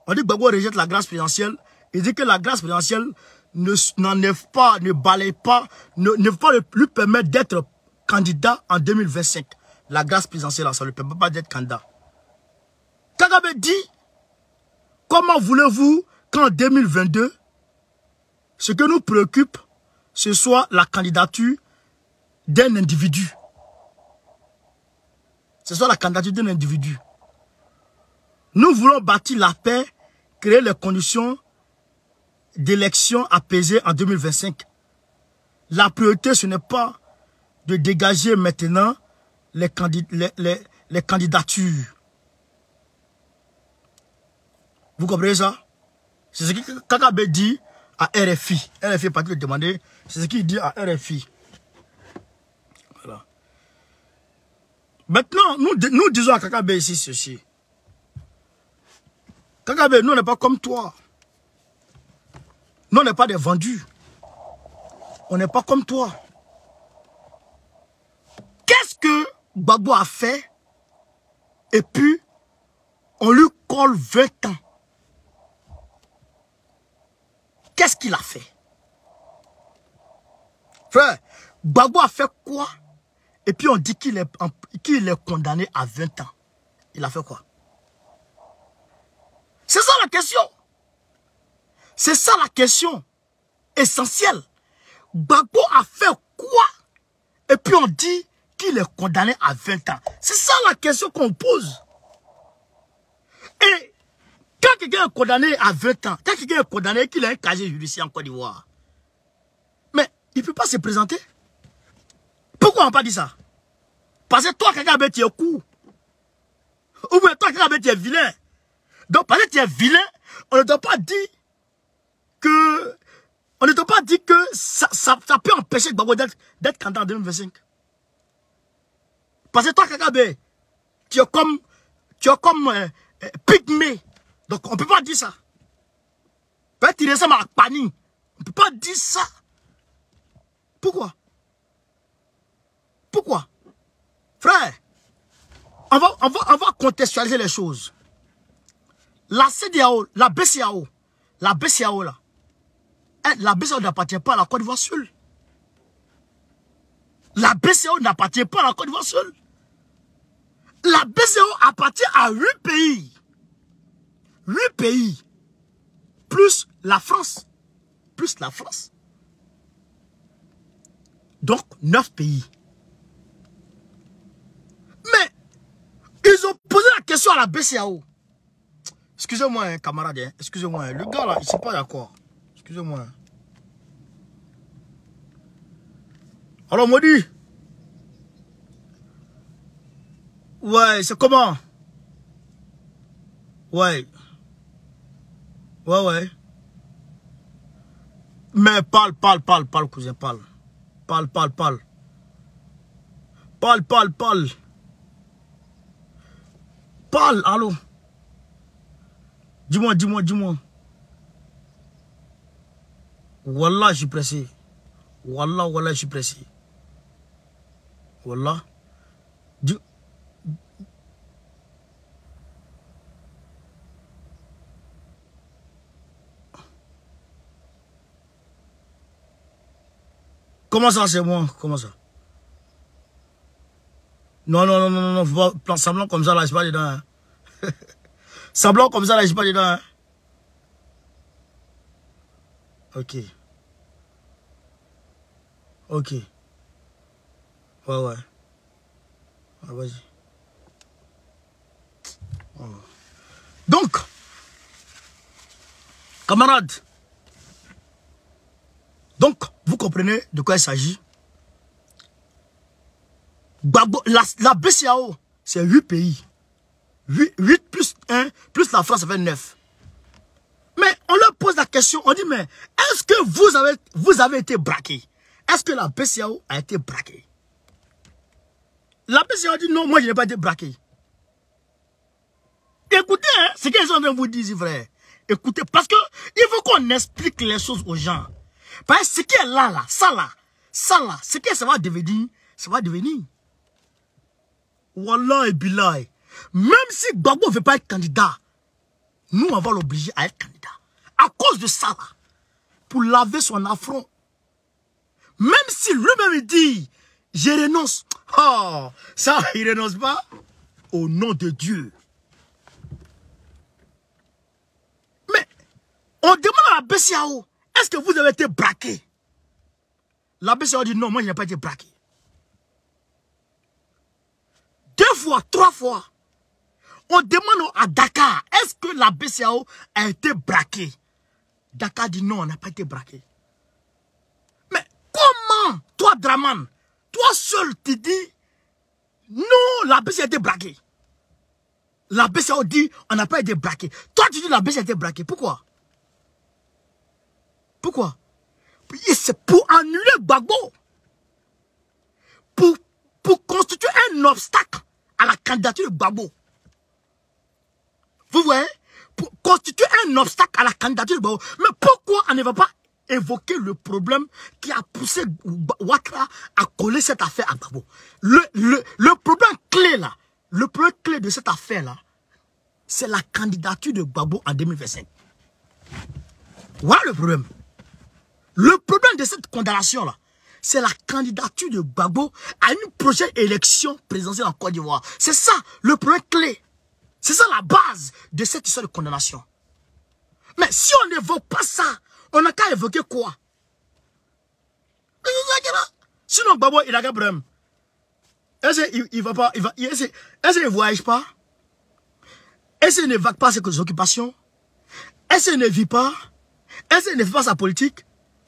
On dit que Gbagbo rejette la grâce présidentielle. Il dit que la grâce présidentielle n'enlève pas, ne balaye pas, ne veut pas lui permettre d'être candidat en 2025. La grâce présidentielle, ça ne lui permet pas d'être candidat. Kagabe dit, comment voulez-vous qu'en 2022, ce que nous préoccupe, ce soit la candidature d'un individu. Ce soit la candidature d'un individu. Nous voulons bâtir la paix, créer les conditions d'élections apaisées en 2025. La priorité, ce n'est pas de dégager maintenant les candidatures. Vous comprenez ça? C'est ce que Kakabe dit à RFI. RFI est parti le demander. C'est ce qu'il dit à RFI. Voilà. Maintenant, nous disons à Kakabe ici ceci. Kakabe, nous on n'est pas comme toi. Nous on n'est pas des vendus. On n'est pas comme toi. Qu'est-ce que Gbagbo a fait? Et puis, on lui colle 20 ans. Qu'est-ce qu'il a fait? Frère, Gbagbo a fait quoi? Et puis on dit qu'il est condamné à 20 ans. Il a fait quoi? C'est ça la question. C'est ça la question essentielle. Gbagbo a fait quoi? Et puis on dit qu'il est condamné à 20 ans. C'est ça la question qu'on pose. Et quand quelqu'un est condamné à 20 ans, quand quelqu'un est condamné et qu'il a un casier judiciaire en Côte d'Ivoire, mais il ne peut pas se présenter. Pourquoi on n'a pas dit ça? Parce que toi, Kakabe, tu es court. Ou bien toi, Kakabe, tu es vilain. Donc, parce que tu es vilain, on ne doit pas dire que... On ne doit pas dire que ça peut empêcher Gbagbo d'être candidat en 2025. Parce que toi, Kakabe, tu es comme pygmée. Donc, on ne peut pas dire ça. Peut-être qu'il ressemble à Pani. On ne peut pas dire ça. Pourquoi? Pourquoi? Frère, on va contextualiser les choses. La CEDEAO, la BCEAO là, la BCEAO n'appartient pas à la Côte d'Ivoire seule. La BCEAO n'appartient pas à la Côte d'Ivoire seule. La BCEAO appartient à 8 pays. 8 pays. Plus la France. Plus la France. Donc, 9 pays. Mais, ils ont posé la question à la BCEAO. Excusez-moi, hein, camarade. Hein, excusez-moi. Hein, le gars là, il ne s'est pas d'accord. Excusez-moi. Hein. Alors, Modi. Ouais, c'est comment? Ouais. Ouais. Mais parle, cousin, parle. Parle. Parle, allô. Dis-moi. Wallah, je suis pressé. Wallah, je suis pressé. Wallah. Comment ça, c'est moi? Comment ça? Non, faut pas semblant comme ça, là, je suis pas dedans. Hein. Semblant comme ça, là, je suis pas dedans. Hein. Ok. Ouais. Ah, vas-y. Oh. Donc, camarades, vous comprenez de quoi il s'agit? La BCEAO, c'est 8 pays. 8 plus 1, plus la France, ça fait 9. Mais on leur pose la question, on dit, mais est-ce que vous avez été braqué? Est-ce que la BCEAO a été braquée? La BCEAO dit, non, moi je n'ai pas été braqué. Écoutez, hein, ce qu'ils sont en train de vous dire, frère. Écoutez, parce que il faut qu'on explique les choses aux gens. Parce que ce qui est là, ça là, ce que ça va devenir, Wallah et billah. Même si Gbagbo ne veut pas être candidat, nous, on va l'obliger à être candidat. À cause de ça, là, pour laver son affront. Même si lui-même il dit, je renonce. Oh, ça, il renonce pas. Au nom de Dieu. Mais, on demande à la BCEAO, est-ce que vous avez été braqué? La BCEAO dit non, moi je n'ai pas été braqué. 2 fois, 3 fois. On demande à Dakar, est-ce que la BCEAO a été braquée? Dakar dit non, on n'a pas été braqué. Mais comment, toi Draman, toi seul tu dis, non, la BCEAO a été braquée. La BCEAO dit, on n'a pas été braqué. Toi tu dis la BCEAO a été braquée, pourquoi? Pourquoi? C'est pour annuler Gbagbo. Pour constituer un obstacle à la candidature de Gbagbo. Vous voyez? Pour constituer un obstacle à la candidature de Gbagbo. Mais pourquoi on ne va pas évoquer le problème qui a poussé Ouattara à coller cette affaire à Gbagbo? Le problème clé là, le problème clé de cette affaire là, c'est la candidature de Gbagbo en 2025. Voilà le problème. Le problème de cette condamnation là, c'est la candidature de Gbagbo à une prochaine élection présidentielle en Côte d'Ivoire. C'est ça le problème clé. C'est ça la base de cette histoire de condamnation. Mais si on n'évoque pas ça, on n'a qu'à évoquer quoi? Sinon Gbagbo il a un problème. Est-ce qu'il va pas, est-ce qu'il ne voyage pas? Est-ce qu'il ne vague pas ses occupations? Est-ce qu'il ne vit pas? Est-ce qu'il ne fait pas sa politique?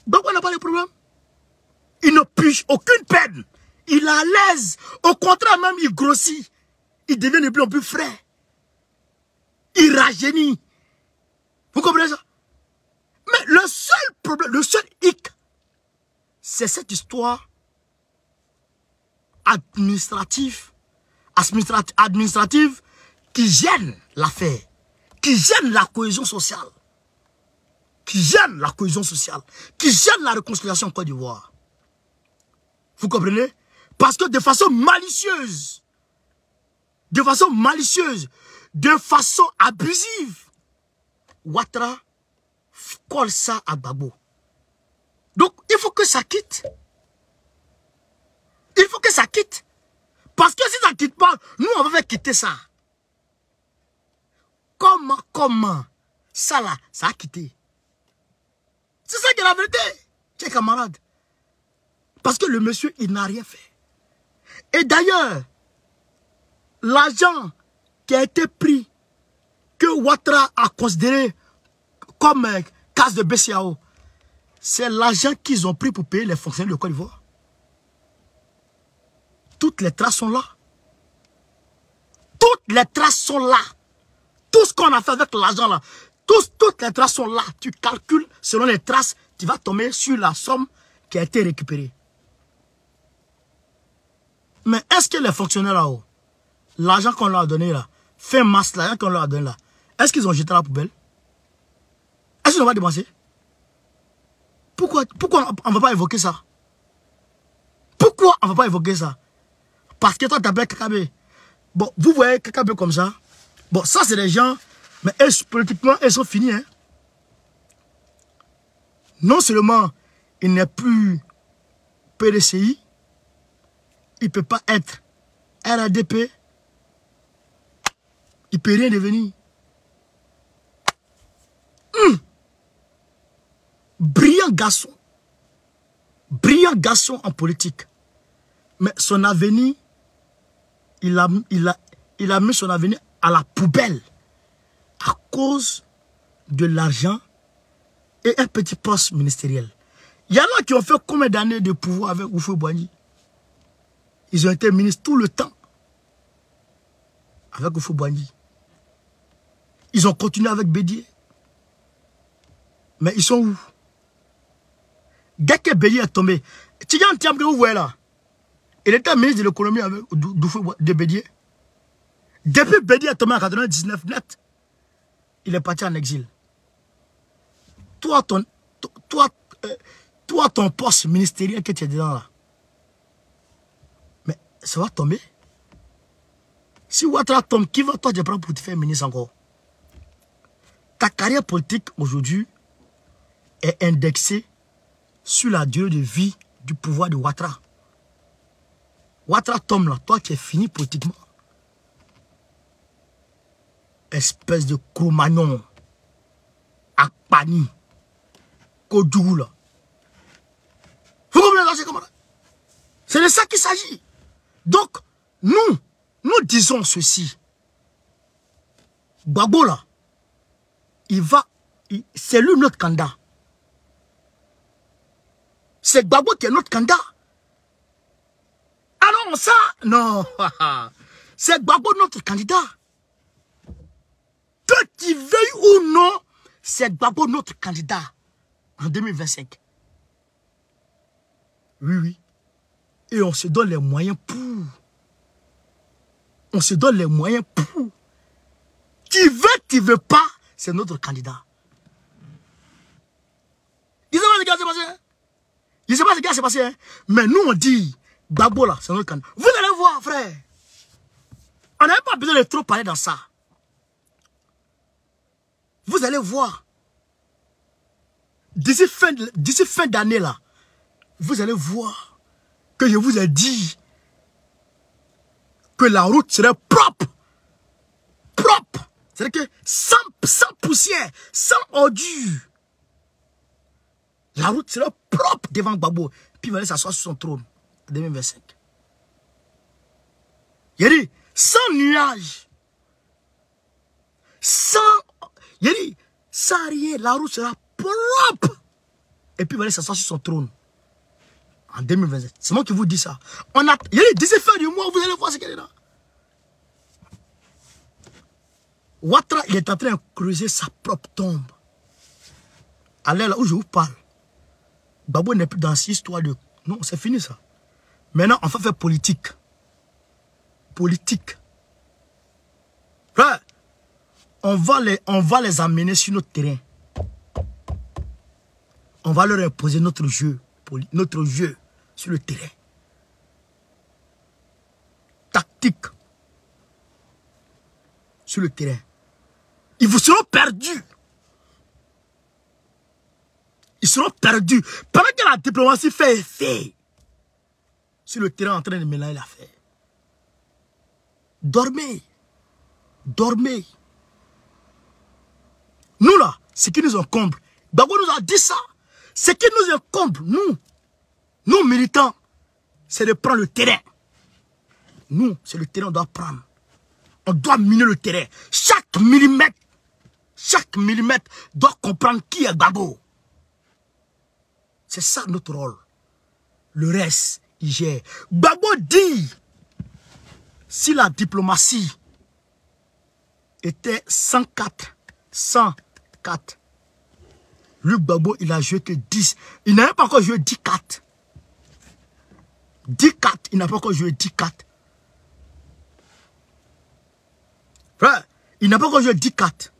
Gbagbo n'a pas de problème. Il ne pige aucune peine. Il est à l'aise. Au contraire, même, il grossit. Il devient de plus en plus frais. Il rajeunit. Vous comprenez ça? Mais le seul problème, le seul hic, c'est cette histoire administrative qui gêne l'affaire, qui gêne la cohésion sociale, qui gêne la cohésion sociale, qui gêne la réconciliation en Côte d'Ivoire. Vous comprenez? Parce que de façon malicieuse, de façon abusive, Ouattara colle ça à Gbagbo. Donc, il faut que ça quitte. Il faut que ça quitte. Parce que si ça ne quitte pas, nous, on va faire quitter ça. Comment ça là, ça a quitté. C'est ça qui est la vérité, chers camarades. Parce que le monsieur, il n'a rien fait. Et d'ailleurs, l'argent qui a été pris, que Ouattara a considéré comme casse de BCAO, c'est l'argent qu'ils ont pris pour payer les fonctionnaires de Côte d'Ivoire. Toutes les traces sont là. Toutes les traces sont là. Tout ce qu'on a fait avec l'argent là, toutes les traces sont là. Tu calcules selon les traces, tu vas tomber sur la somme qui a été récupérée. Mais est-ce que les fonctionnaires là-haut, l'argent qu'on leur a donné là, fin mars, l'argent qu'on leur a donné là, est-ce qu'ils ont jeté à la poubelle? Est-ce qu'ils n'ont pas dépensé? Pourquoi on ne va pas évoquer ça? Pourquoi on ne va pas évoquer ça? Parce que toi, tu appelles Kakabe. Bon, vous voyez Kakabe comme ça. Bon, ça, c'est des gens, mais eux, politiquement, ils sont finis. Hein? Non seulement il n'est plus PDCI, il ne peut pas être RADP, il ne peut rien devenir. Brillant garçon en politique. Mais son avenir, il a mis son avenir à la poubelle à cause de l'argent et un petit poste ministériel. Il y en a qui ont fait combien d'années de pouvoir avec Houphouët-Boigny? Ils ont été ministres tout le temps avec Houphouët-Boigny. Ils ont continué avec Bédié. Mais ils sont où? Dès que Bédié est tombé, Tidiane Thiam que vous voyez là, il était ministre de l'économie de Bédié. Depuis Bédié est tombé en 99 net, il est parti en exil. Toi, ton poste ministériel que tu es dedans là, mais ça va tomber. Si Ouattara tombe, qui va toi te prendre pour te faire ministre encore? Ta carrière politique aujourd'hui est indexée sur la durée de vie du pouvoir de Ouattara. Ouattara tombe là, toi tu es fini politiquement. Espèce de Cro-Magnon, Akpani, Kodjougou là. Vous comprenez ça, camarades? C'est de ça qu'il s'agit. Donc, nous disons ceci. Gbagbo là, c'est lui notre candidat. C'est Gbagbo qui est notre candidat. Ah non, ça, non. C'est Gbagbo notre candidat. Que tu veuilles ou non, c'est Gbagbo notre candidat. En 2025. Oui, oui. Et on se donne les moyens pour. On se donne les moyens pour. Qui veut, qui veut pas, c'est notre candidat. Il ne sait pas ce qui s'est passé. Il ne sait pas ce qui s'est passé. Mais nous, on dit, Gbagbo là, c'est notre candidat. Vous allez voir, frère. On n'a pas besoin de trop parler dans ça. Vous allez voir. D'ici fin d'année là, vous allez voir que je vous ai dit que la route serait propre. Propre. C'est-à-dire que sans poussière, sans ordure. La route sera propre devant Gbagbo. Puis il va aller s'asseoir sur son trône en 2025. Il a dit, sans nuage. Il a dit, sans rien, la route sera propre. Et puis il va aller s'asseoir sur son trône en 2027. C'est moi qui vous dis ça. Il a dit, d'ici fin du mois, vous allez voir ce qu'il y a là. Ouattara, il est en train de creuser sa propre tombe. À l'heure là où je vous parle, Gbagbo n'est plus dans cette histoire de... Non, c'est fini ça. Maintenant, on va faire politique. Politique. Frère, on va les amener sur notre terrain. On va leur imposer notre jeu sur le terrain. Tactique. Sur le terrain. Ils vous seront perdus. Ils seront perdus. Pendant que la diplomatie fait effet. Sur le terrain en train de mélanger l'affaire. Dormez. Dormez. Nous là, ce qui nous encombre. Gbagbo nous a dit ça. Ce qui nous encombre, nous militants, c'est de prendre le terrain. Nous, c'est le terrain qu'on doit prendre. On doit miner le terrain. Chaque millimètre doit comprendre qui est Gbagbo. C'est ça notre rôle. Le reste, il gère. Gbagbo dit, si la diplomatie était 104, lui Gbagbo, il a joué que 10. Il n'a pas encore joué 10 cartes. 10 cartes, il n'a pas encore joué 10 cartes. Frère, il n'a pas encore joué 10 cartes.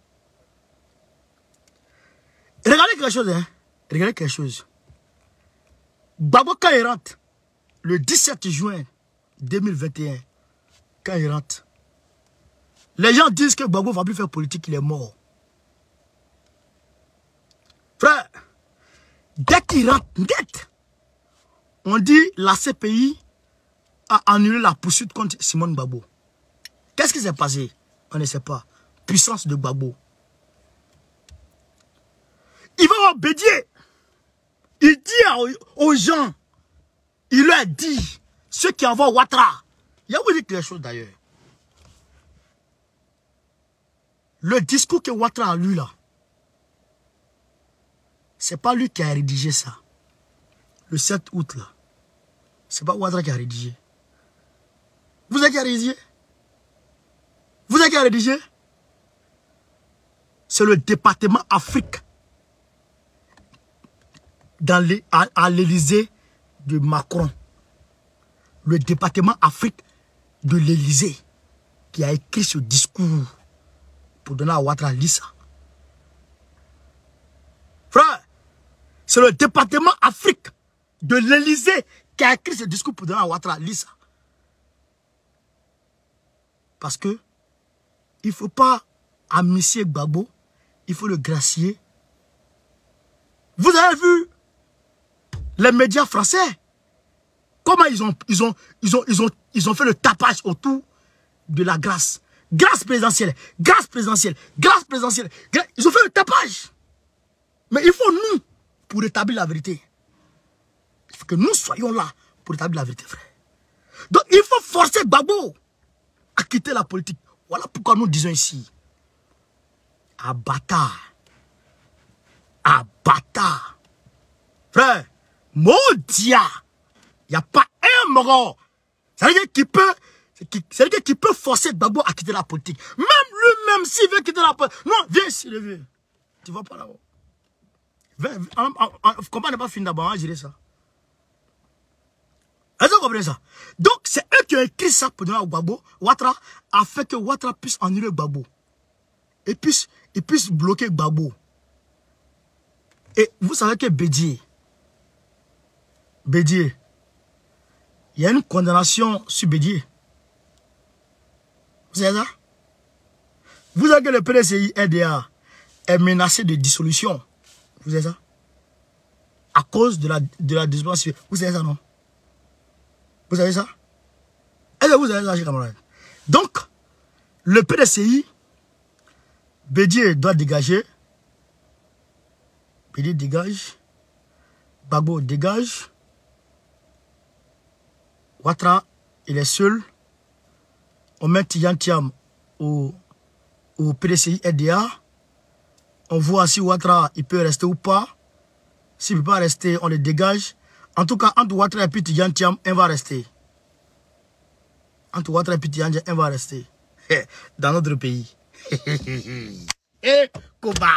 Regardez quelque chose, hein. Regardez quelque chose. Gbagbo, quand il rentre, le 17 juin 2021, quand il rentre, les gens disent que Gbagbo ne va plus faire politique, il est mort. Frère, dès qu'il rentre net, on dit la CPI a annulé la poursuite contre Simone Gbagbo. Qu'est-ce qui s'est passé? On ne sait pas. Puissance de Gbagbo. Il va voir Bédier. Il dit aux gens, il leur dit, ceux qui envoient Ouattara. Il y a vous dit quelque chose d'ailleurs. Le discours que Ouattara a lu là, c'est pas lui qui a rédigé ça. Le 7 août là. C'est pas Ouattara qui a rédigé. Vous avez qui a rédigé? Vous avez qui a rédigé? C'est le département Afrique. À l'Élysée de Macron. Le département Afrique de l'Élysée qui a écrit ce discours pour donner à Ouattara Lissa. Frère, c'est le département Afrique de l'Élysée qui a écrit ce discours pour donner à Ouattara Lissa. Parce que il ne faut pas amnistier Gbagbo, il faut le gracier. Vous avez vu les médias français, comment ils ont fait le tapage autour de la grâce. Grâce présidentielle, grâce présidentielle, grâce présidentielle. Ils ont fait le tapage. Mais il faut nous, pour établir la vérité. Il faut que nous soyons là pour établir la vérité, frère. Donc il faut forcer Gbagbo à quitter la politique. Voilà pourquoi nous disons ici, abatard. Abatard. Frère, Maudia, il n'y a pas un mort. C'est-à-dire qu'il peut forcer Gbagbo à quitter la politique. Même lui-même, s'il veut quitter la politique. Non, viens ici, le vieux. Tu vas pas là-haut. Comment ne pas finir d'abord, on va gérer ça. Est-ce que vous comprenez ça? Donc, c'est eux qui ont écrit ça pour donner à Gbagbo, Ouattara, afin que Ouattara puisse annuler Gbagbo. Et puisse bloquer Gbagbo. Et vous savez que Bédié, il y a une condamnation sur Bédié. Vous savez ça? Vous savez que le PDCI RDA est menacé de dissolution. Vous savez ça? À cause de la dissolution. Vous savez ça, non? Vous savez ça? Est-ce que vous savez ça, chers camarades? Donc, le PDCI, Bédié doit dégager. Bédié dégage. Gbagbo dégage. Ouattara, il est seul. On met Tidjane Thiam au PDCI RDA. On voit si Ouattara il peut rester ou pas. S'il ne peut pas rester, on le dégage. En tout cas, entre Ouattara et puis Tidjane Thiam, un va rester. Entre Ouattara et puis Tidjane Thiam, un va rester. Dans notre pays. Koba.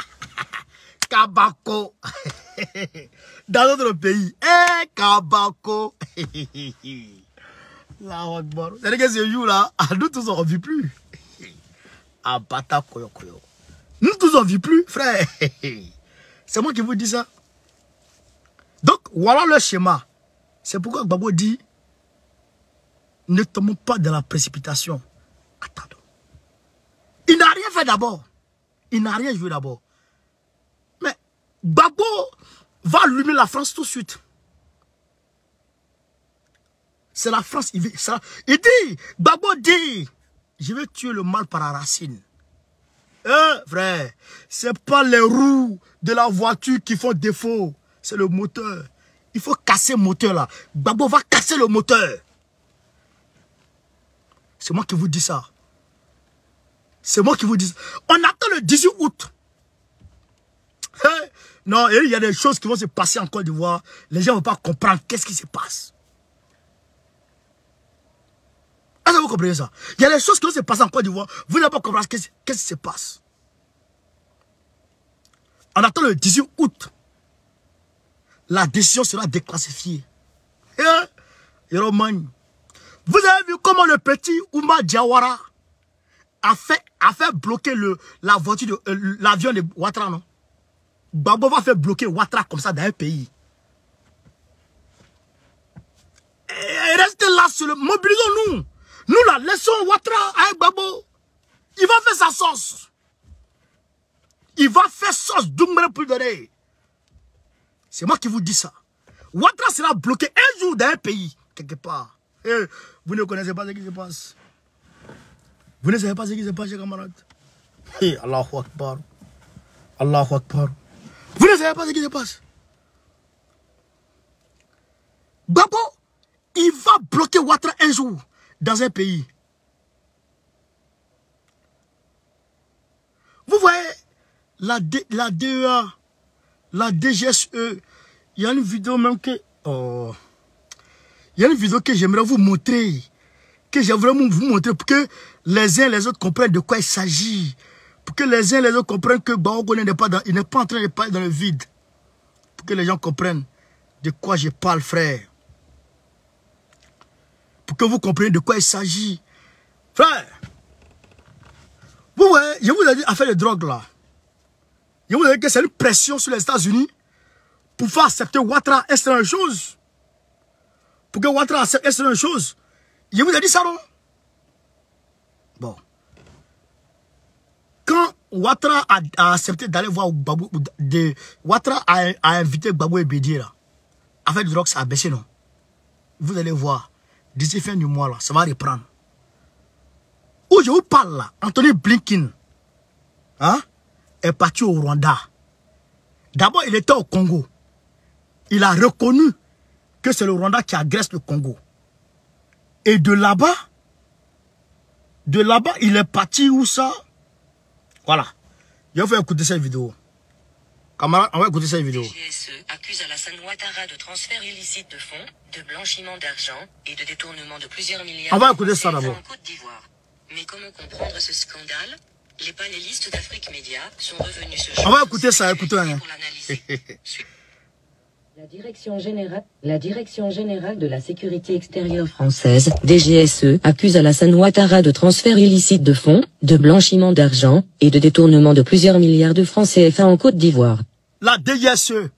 Kabako. Dans notre pays. Kabako. C'est que ce jour-là, nous tous on ne vit plus. Abata koyo koyo. Nous tous on ne vit plus, frère. C'est moi qui vous dis ça. Donc, voilà le schéma. C'est pourquoi Gbagbo dit, ne tombons pas dans la précipitation. Attendons. Il n'a rien fait d'abord. Il n'a rien joué d'abord. Mais Gbagbo va allumer la France tout de suite. C'est la France. Il dit, Gbagbo dit, je vais tuer le mal par la racine. Frère, c'est pas les roues de la voiture qui font défaut. C'est le moteur. Il faut casser le moteur là. Gbagbo va casser le moteur. C'est moi qui vous dis ça. C'est moi qui vous dis ça. On attend le 18 août. Non, il y a des choses qui vont se passer en Côte d'Ivoire. Les gens ne vont pas comprendre qu'est-ce qui se passe. Est-ce que vous comprenez ça? Il y a des choses qui vont se passer en Côte d'Ivoire. Vous n'allez pas comprendre qu'est-ce qui se passe. On attend le 18 août. La décision sera déclassifiée. Vous avez vu comment le petit Oumar Diawara a fait bloquer la voiture de l'avion de Ouattara, non? Gbagbo va faire bloquer Ouattara comme ça dans un pays. Et restez là sur le... Mobilisons-nous. Nous là, laissons Ouattara avec Gbagbo. Il va faire sa sauce. Il va faire sauce d'Oumar pour donner. C'est moi qui vous dis ça. Ouattara sera bloqué un jour dans un pays, quelque part. Vous ne connaissez pas ce qui se passe. Vous ne savez pas ce qui se passe, chers camarades. Allahu Akbar. Allahu Akbar. Vous ne savez pas ce qui se passe. Gbagbo, il va bloquer Ouattara un jour dans un pays. Vous voyez la DEA, la DGSE, il y a une vidéo même que... Oh, il y a une vidéo que j'aimerais vous montrer. Que j'aimerais vous montrer pour que les uns et les autres comprennent de quoi il s'agit. Pour que les uns et les autres comprennent que Gbagbo n'est pas en train de parler dans le vide. Pour que les gens comprennent de quoi je parle, frère. Pour que vous compreniez de quoi il s'agit. Frère, vous voyez, je vous ai dit affaire de drogue là. Je vous ai dit que c'est une pression sur les États-Unis pour faire accepter Ouattara est une chose. Pour que Ouattara accepte est une chose. Je vous ai dit ça, non? Bon. Quand Ouattara a accepté d'aller voir Gbagbo, Ouattara a invité Gbagbo et Bédié là. Affaire de drogue, ça a baissé, non? Vous allez voir. D'ici fin du mois là, ça va reprendre. Où je vous parle là, Anthony Blinken est parti au Rwanda. D'abord, il était au Congo. Il a reconnu que c'est le Rwanda qui agresse le Congo. Et de là-bas, il est parti où ça? Voilà. Je vais faire écouter cette vidéo. Camarade, on va écouter cette vidéo. GSE accuse Alassane Ouattara de transfert illicite de fonds, de blanchiment d'argent et de détournement de plusieurs milliards on va écouter ça d'abord. en Côte d'Ivoire. Mais comment comprendre ce scandale? Les panélistes d'Afrique Média sont revenus ce jour. On va écouter ça, écoutez. Hein. Pour l'analyser. La Direction générale de la sécurité extérieure française, DGSE, accuse Alassane Ouattara de transfert illicite de fonds, de blanchiment d'argent et de détournement de plusieurs milliards de francs CFA en Côte d'Ivoire. La DGSE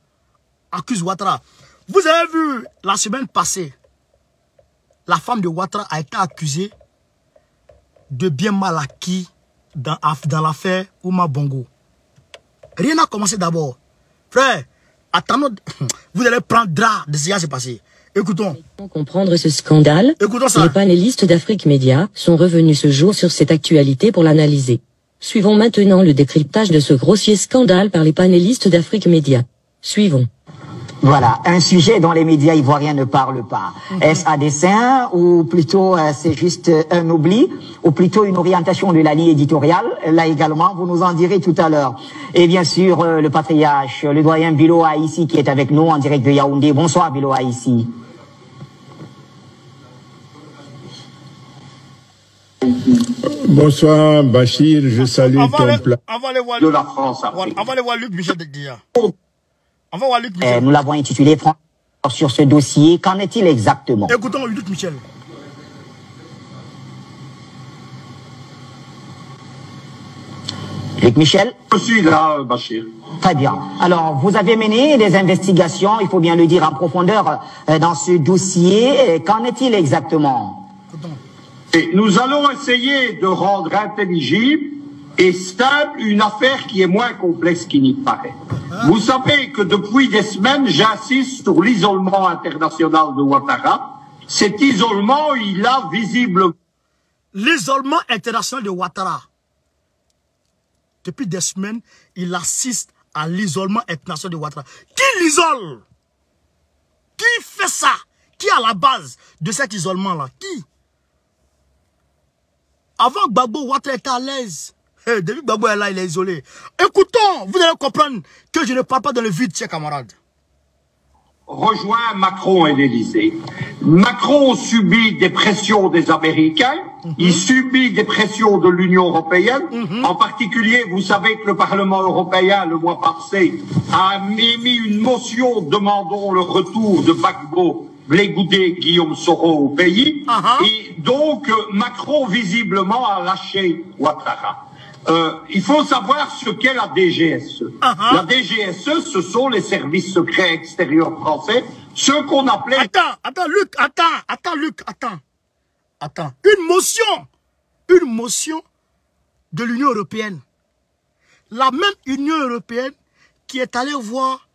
accuse Ouattara. Vous avez vu, la semaine passée, la femme de Ouattara a été accusée de bien mal acquis dans l'affaire Ouma Bongo. Rien n'a commencé d'abord. Frère, attendons, vous allez prendre drap de ce qui va se passer. Écoutons. Pour comprendre ce scandale, Écoutons ça. les panélistes d'Afrique Média sont revenus ce jour sur cette actualité pour l'analyser. Suivons maintenant le décryptage de ce grossier scandale par les panélistes d'Afrique Média. Suivons. Voilà, un sujet dont les médias ivoiriens ne parlent pas. Est-ce à dessein ou plutôt c'est juste un oubli ou plutôt une orientation de la ligne éditoriale? Là également, vous nous en direz tout à l'heure. Et bien sûr, le patriarche, le doyen Bilo Aïssi qui est avec nous en direct de Yaoundé. Bonsoir Bilo Aïssi. Bonsoir Bachir, je salue ton plat. On va aller voir de la France. On va aller voir Luc Michel de Dia. On va voir Luc Michel. Nous l'avons intitulé sur ce dossier. Qu'en est-il exactement? Écoutons Luc Michel. Luc Michel? Je suis là, Bachir. Très bien. Alors, vous avez mené des investigations, il faut bien le dire, en profondeur dans ce dossier. Qu'en est-il exactement? Et nous allons essayer de rendre intelligible et simple une affaire qui est moins complexe qu'il n'y paraît. Vous savez que depuis des semaines, j'insiste sur l'isolement international de Ouattara. Cet isolement, il a visiblement... L'isolement international de Ouattara. Depuis des semaines, il assiste à l'isolement international de Ouattara. Qui l'isole? Qui fait ça? Qui est à la base de cet isolement-là? Qui? Avant Gbagbo, Ouattara était à l'aise. Depuis que Gbagbo est là, il est isolé. Écoutons, vous allez comprendre que je ne parle pas dans le vide, chers camarades. Rejoint Macron et l'Élysée. Macron subit des pressions des Américains, il subit des pressions de l'Union européenne. En particulier, vous savez que le Parlement européen, le mois passé, a émis une motion demandant le retour de Gbagbo, Blé Goudé, Guillaume Soro au pays. Et donc, Macron, visiblement, a lâché Ouattara. Il faut savoir ce qu'est la DGSE. La DGSE, ce sont les services secrets extérieurs français, ceux qu'on appelait... Attends, Luc, attends. Une motion de l'Union européenne. La même Union européenne qui est allée voir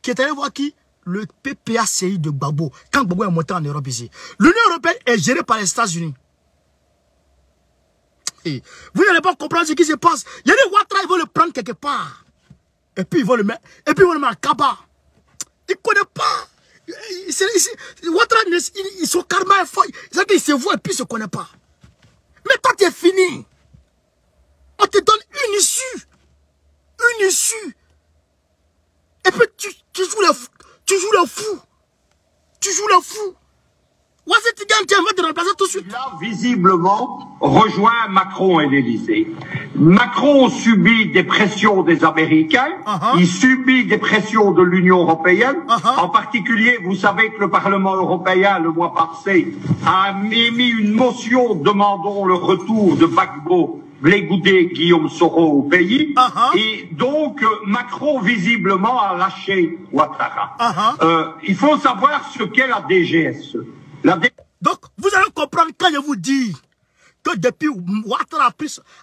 qui? Le PPACI de Gbagbo, quand Gbagbo est monté en Europe ici. L'Union européenne est gérée par les États-Unis. Vous n'allez pas comprendre ce qui se passe. Il y a des Ouattara, ils vont le prendre quelque part. Et puis ils vont le mettre, à Kaba. Ils ne connaissent pas. Ouattara, son karma est fort. C'est qu'ils se voient et puis ils ne se connaissent pas. Mais toi, tu es fini. On te donne une issue. Une issue. Et puis tu joues le fou. Tu joues le fou. Va te remplacer tout de suite. Il a visiblement rejoint Macron et l'Élysée. Macron subit des pressions des Américains, il subit des pressions de l'Union européenne. En particulier, vous savez que le Parlement européen, le mois passé, a émis une motion demandant le retour de Gbagbo, Blé Goudé, Guillaume Soro au pays. Et donc, Macron, visiblement, a lâché Ouattara. Il faut savoir ce qu'est la DGSE. Donc, vous allez comprendre quand je vous dis que depuis Ouattara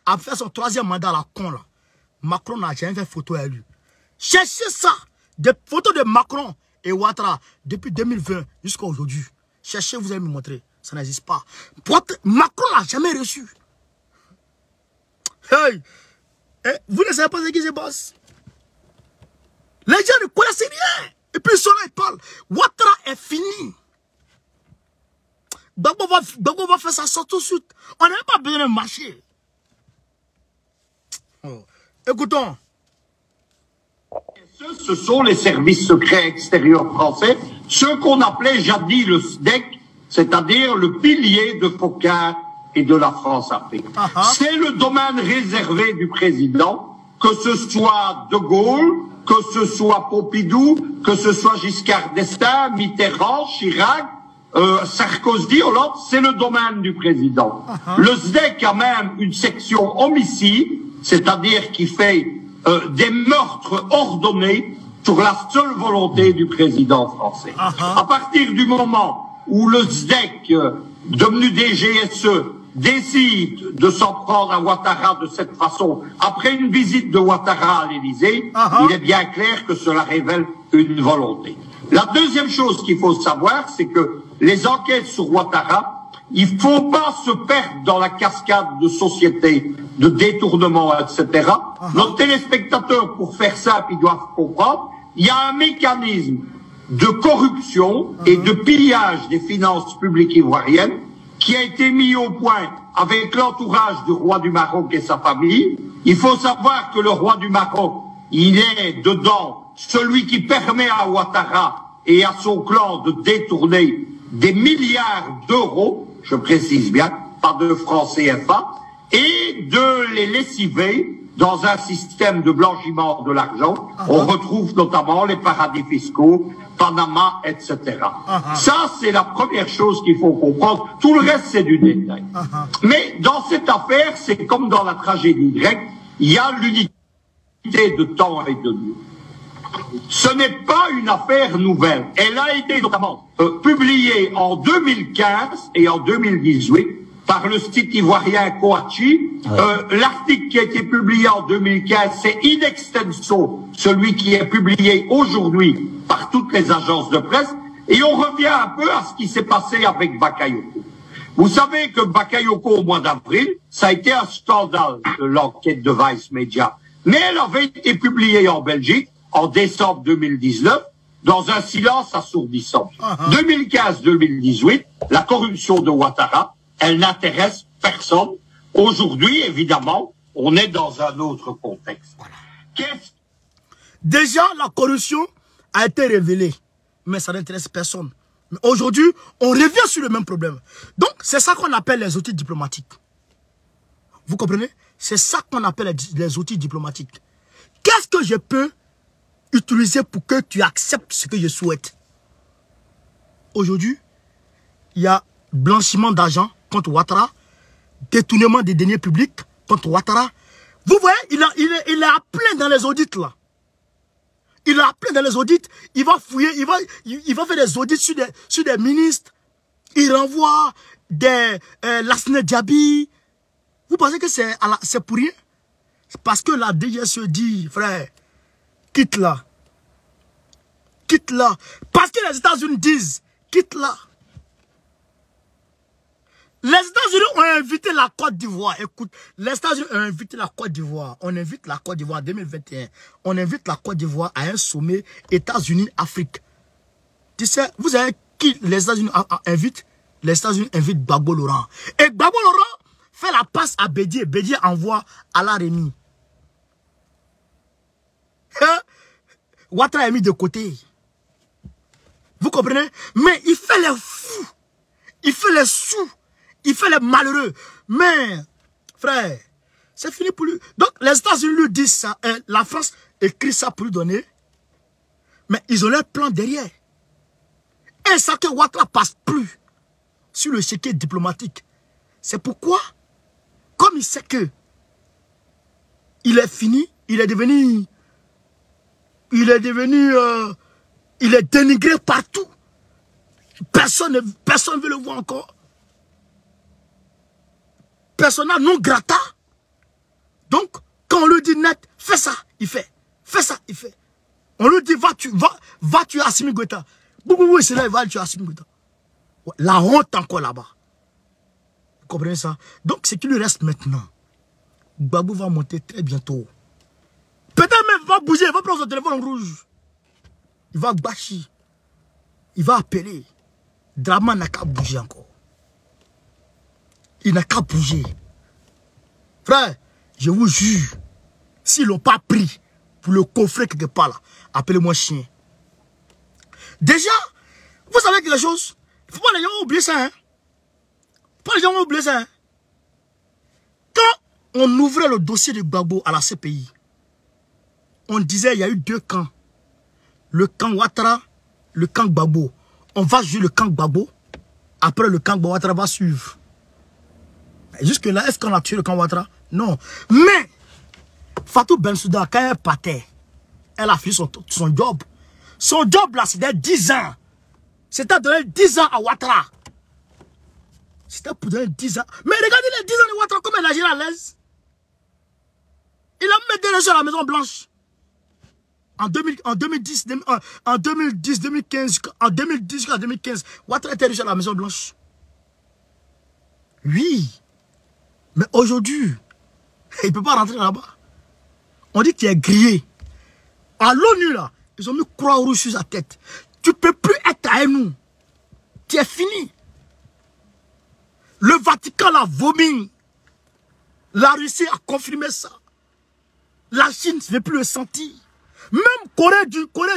a fait son 3e mandat à la con, là, Macron n'a jamais fait photo à lui. Cherchez ça, des photos de Macron et Ouattara depuis 2020 jusqu'à aujourd'hui. Cherchez, vous allez me montrer. Ça n'existe pas. Macron n'a jamais reçu. Hey, vous ne savez pas ce qui se passe. Les gens ne connaissent rien. Et puis ils sont là, ils parlent. Ouattara est fini. Gbagbo va faire ça tout de suite. On n'a pas besoin de marcher. Écoutons. Ce sont les services secrets extérieurs français, ceux qu'on appelait jadis le SDEC, c'est-à-dire le pilier de Foccart et de la France-Afrique. C'est le domaine réservé du président, que ce soit De Gaulle, que ce soit Pompidou, que ce soit Giscard d'Estaing, Mitterrand, Chirac, Sarkozy, Hollande, c'est le domaine du président. Le SDEC a même une section homicide, c'est-à-dire qui fait des meurtres ordonnés sur la seule volonté du président français. À partir du moment où le SDEC, devenu DGSE, décide de s'en prendre à Ouattara de cette façon, après une visite de Ouattara à l'Élysée, il est bien clair que cela révèle une volonté. La deuxième chose qu'il faut savoir, c'est que les enquêtes sur Ouattara, il ne faut pas se perdre dans la cascade de sociétés, de détournement, etc. Nos téléspectateurs, pour faire simple, ils doivent comprendre, il y a un mécanisme de corruption et de pillage des finances publiques ivoiriennes qui a été mis au point avec l'entourage du roi du Maroc et sa famille. Il faut savoir que le roi du Maroc, il est dedans celui qui permet à Ouattara et à son clan de détourner des milliards d'euros, je précise bien, pas de francs CFA, et de les lessiver dans un système de blanchiment de l'argent. On retrouve notamment les paradis fiscaux, Panama, etc. Ça, c'est la première chose qu'il faut comprendre. Tout le reste, c'est du détail. Mais dans cette affaire, c'est comme dans la tragédie grecque, il y a l'unité de temps et de lieu. Ce n'est pas une affaire nouvelle. Elle a été notamment publiée en 2015 et en 2018 par le site ivoirien Koachi. L'article qui a été publié en 2015, c'est in extenso, celui qui est publié aujourd'hui par toutes les agences de presse. Et on revient un peu à ce qui s'est passé avec Bakayoko. Vous savez que Bakayoko, au mois d'avril, ça a été un scandale de l'enquête de Vice Media. Mais elle avait été publiée en Belgique en décembre 2019, dans un silence assourdissant. 2015-2018, la corruption de Ouattara, elle n'intéresse personne. Aujourd'hui, évidemment, on est dans un autre contexte. Déjà, la corruption a été révélée, mais ça n'intéresse personne. Mais aujourd'hui, on revient sur le même problème. Donc, c'est ça qu'on appelle les outils diplomatiques. Vous comprenez? C'est ça qu'on appelle les outils diplomatiques. Qu'est-ce que je peux utiliser pour que tu acceptes ce que je souhaite? Aujourd'hui, il y a blanchiment d'argent contre Ouattara, détournement des deniers publics contre Ouattara. Vous voyez, il est à plein dans les audits là. Il est à plein dans les audits. Il va fouiller, il va faire des audits sur des ministres. Il renvoie des Lassine Diaby. Vous pensez que c'est pour rien? Parce que la DGSE dit, frère, quitte là. Quitte là. Parce que les États-Unis disent, quitte là. Les États-Unis ont invité la Côte d'Ivoire. Écoute, les États-Unis ont invité la Côte d'Ivoire. On invite la Côte d'Ivoire en 2021. On invite la Côte d'Ivoire à un sommet États-Unis-Afrique. Tu sais, vous savez qui les États-Unis invitent? Les États-Unis invitent Gbagbo Laurent. Et Gbagbo Laurent fait la passe à Bédié. Bédié envoie à la Rémi. Ouattara est mis de côté. Vous comprenez? Mais il fait les fous. Il fait les sous. Il fait les malheureux. Mais, frère, c'est fini pour lui. Donc, les États-Unis lui disent ça. La France écrit ça pour lui donner. Mais ils ont leur plan derrière. Et ça que Ouattara passe plus sur le chéquier diplomatique. C'est pourquoi, comme il sait que il est fini, il est dénigré partout. Personne ne veut le voir encore. Persona non grata. Donc, quand on lui dit net, fais ça, il fait. Fais ça, il fait. On lui dit, va tuer Assimi Goïta. Boubou, c'est là, il va tuer Assimi Goïta. La honte encore là-bas. Vous comprenez ça? Donc, ce qui lui reste maintenant, Gbagbo va monter très bientôt. Peut-être même, il va bouger, il va prendre son téléphone en rouge. Il va bâcher. Il va appeler. Draman n'a qu'à bouger encore. Il n'a qu'à bouger. Frère, je vous jure, s'ils ne l'ont pas pris pour le coffrer quelque part là, appelez-moi chien. Déjà, vous savez quelque chose? Il ne faut pas les gens oublier ça. Hein? Pas les gens oublier ça. Hein? on ouvrait le dossier de Gbagbo à la CPI. On disait il y a eu 2 camps. Le camp Ouattara, le camp Gbagbo. On va jouer le camp Gbagbo. Après, le camp Ouattara va suivre. Jusque-là, est-ce qu'on a tué le camp Ouattara? Non. Mais, Fatou Bensouda, quand elle partait, elle a fait son job. Son job, là, c'était 10 ans. C'était donner 10 ans à Ouattara. C'était pour donner 10 ans. Mais regardez les 10 ans de Ouattara, comme elle a géré à l'aise. Il a mis des sur la Maison Blanche. En 2010, 2015, en 2010 jusqu'à 2015, Ouattara était riche à la Maison Blanche. Oui. Mais aujourd'hui, il ne peut pas rentrer là-bas. On dit qu'il est grillé. À l'ONU, là, ils ont mis croix rouge sur sa tête. Tu ne peux plus être avec nous. Tu es fini. Le Vatican l'a vomi. La Russie a confirmé ça. La Chine ne veut plus le sentir. Même Corée de Choi,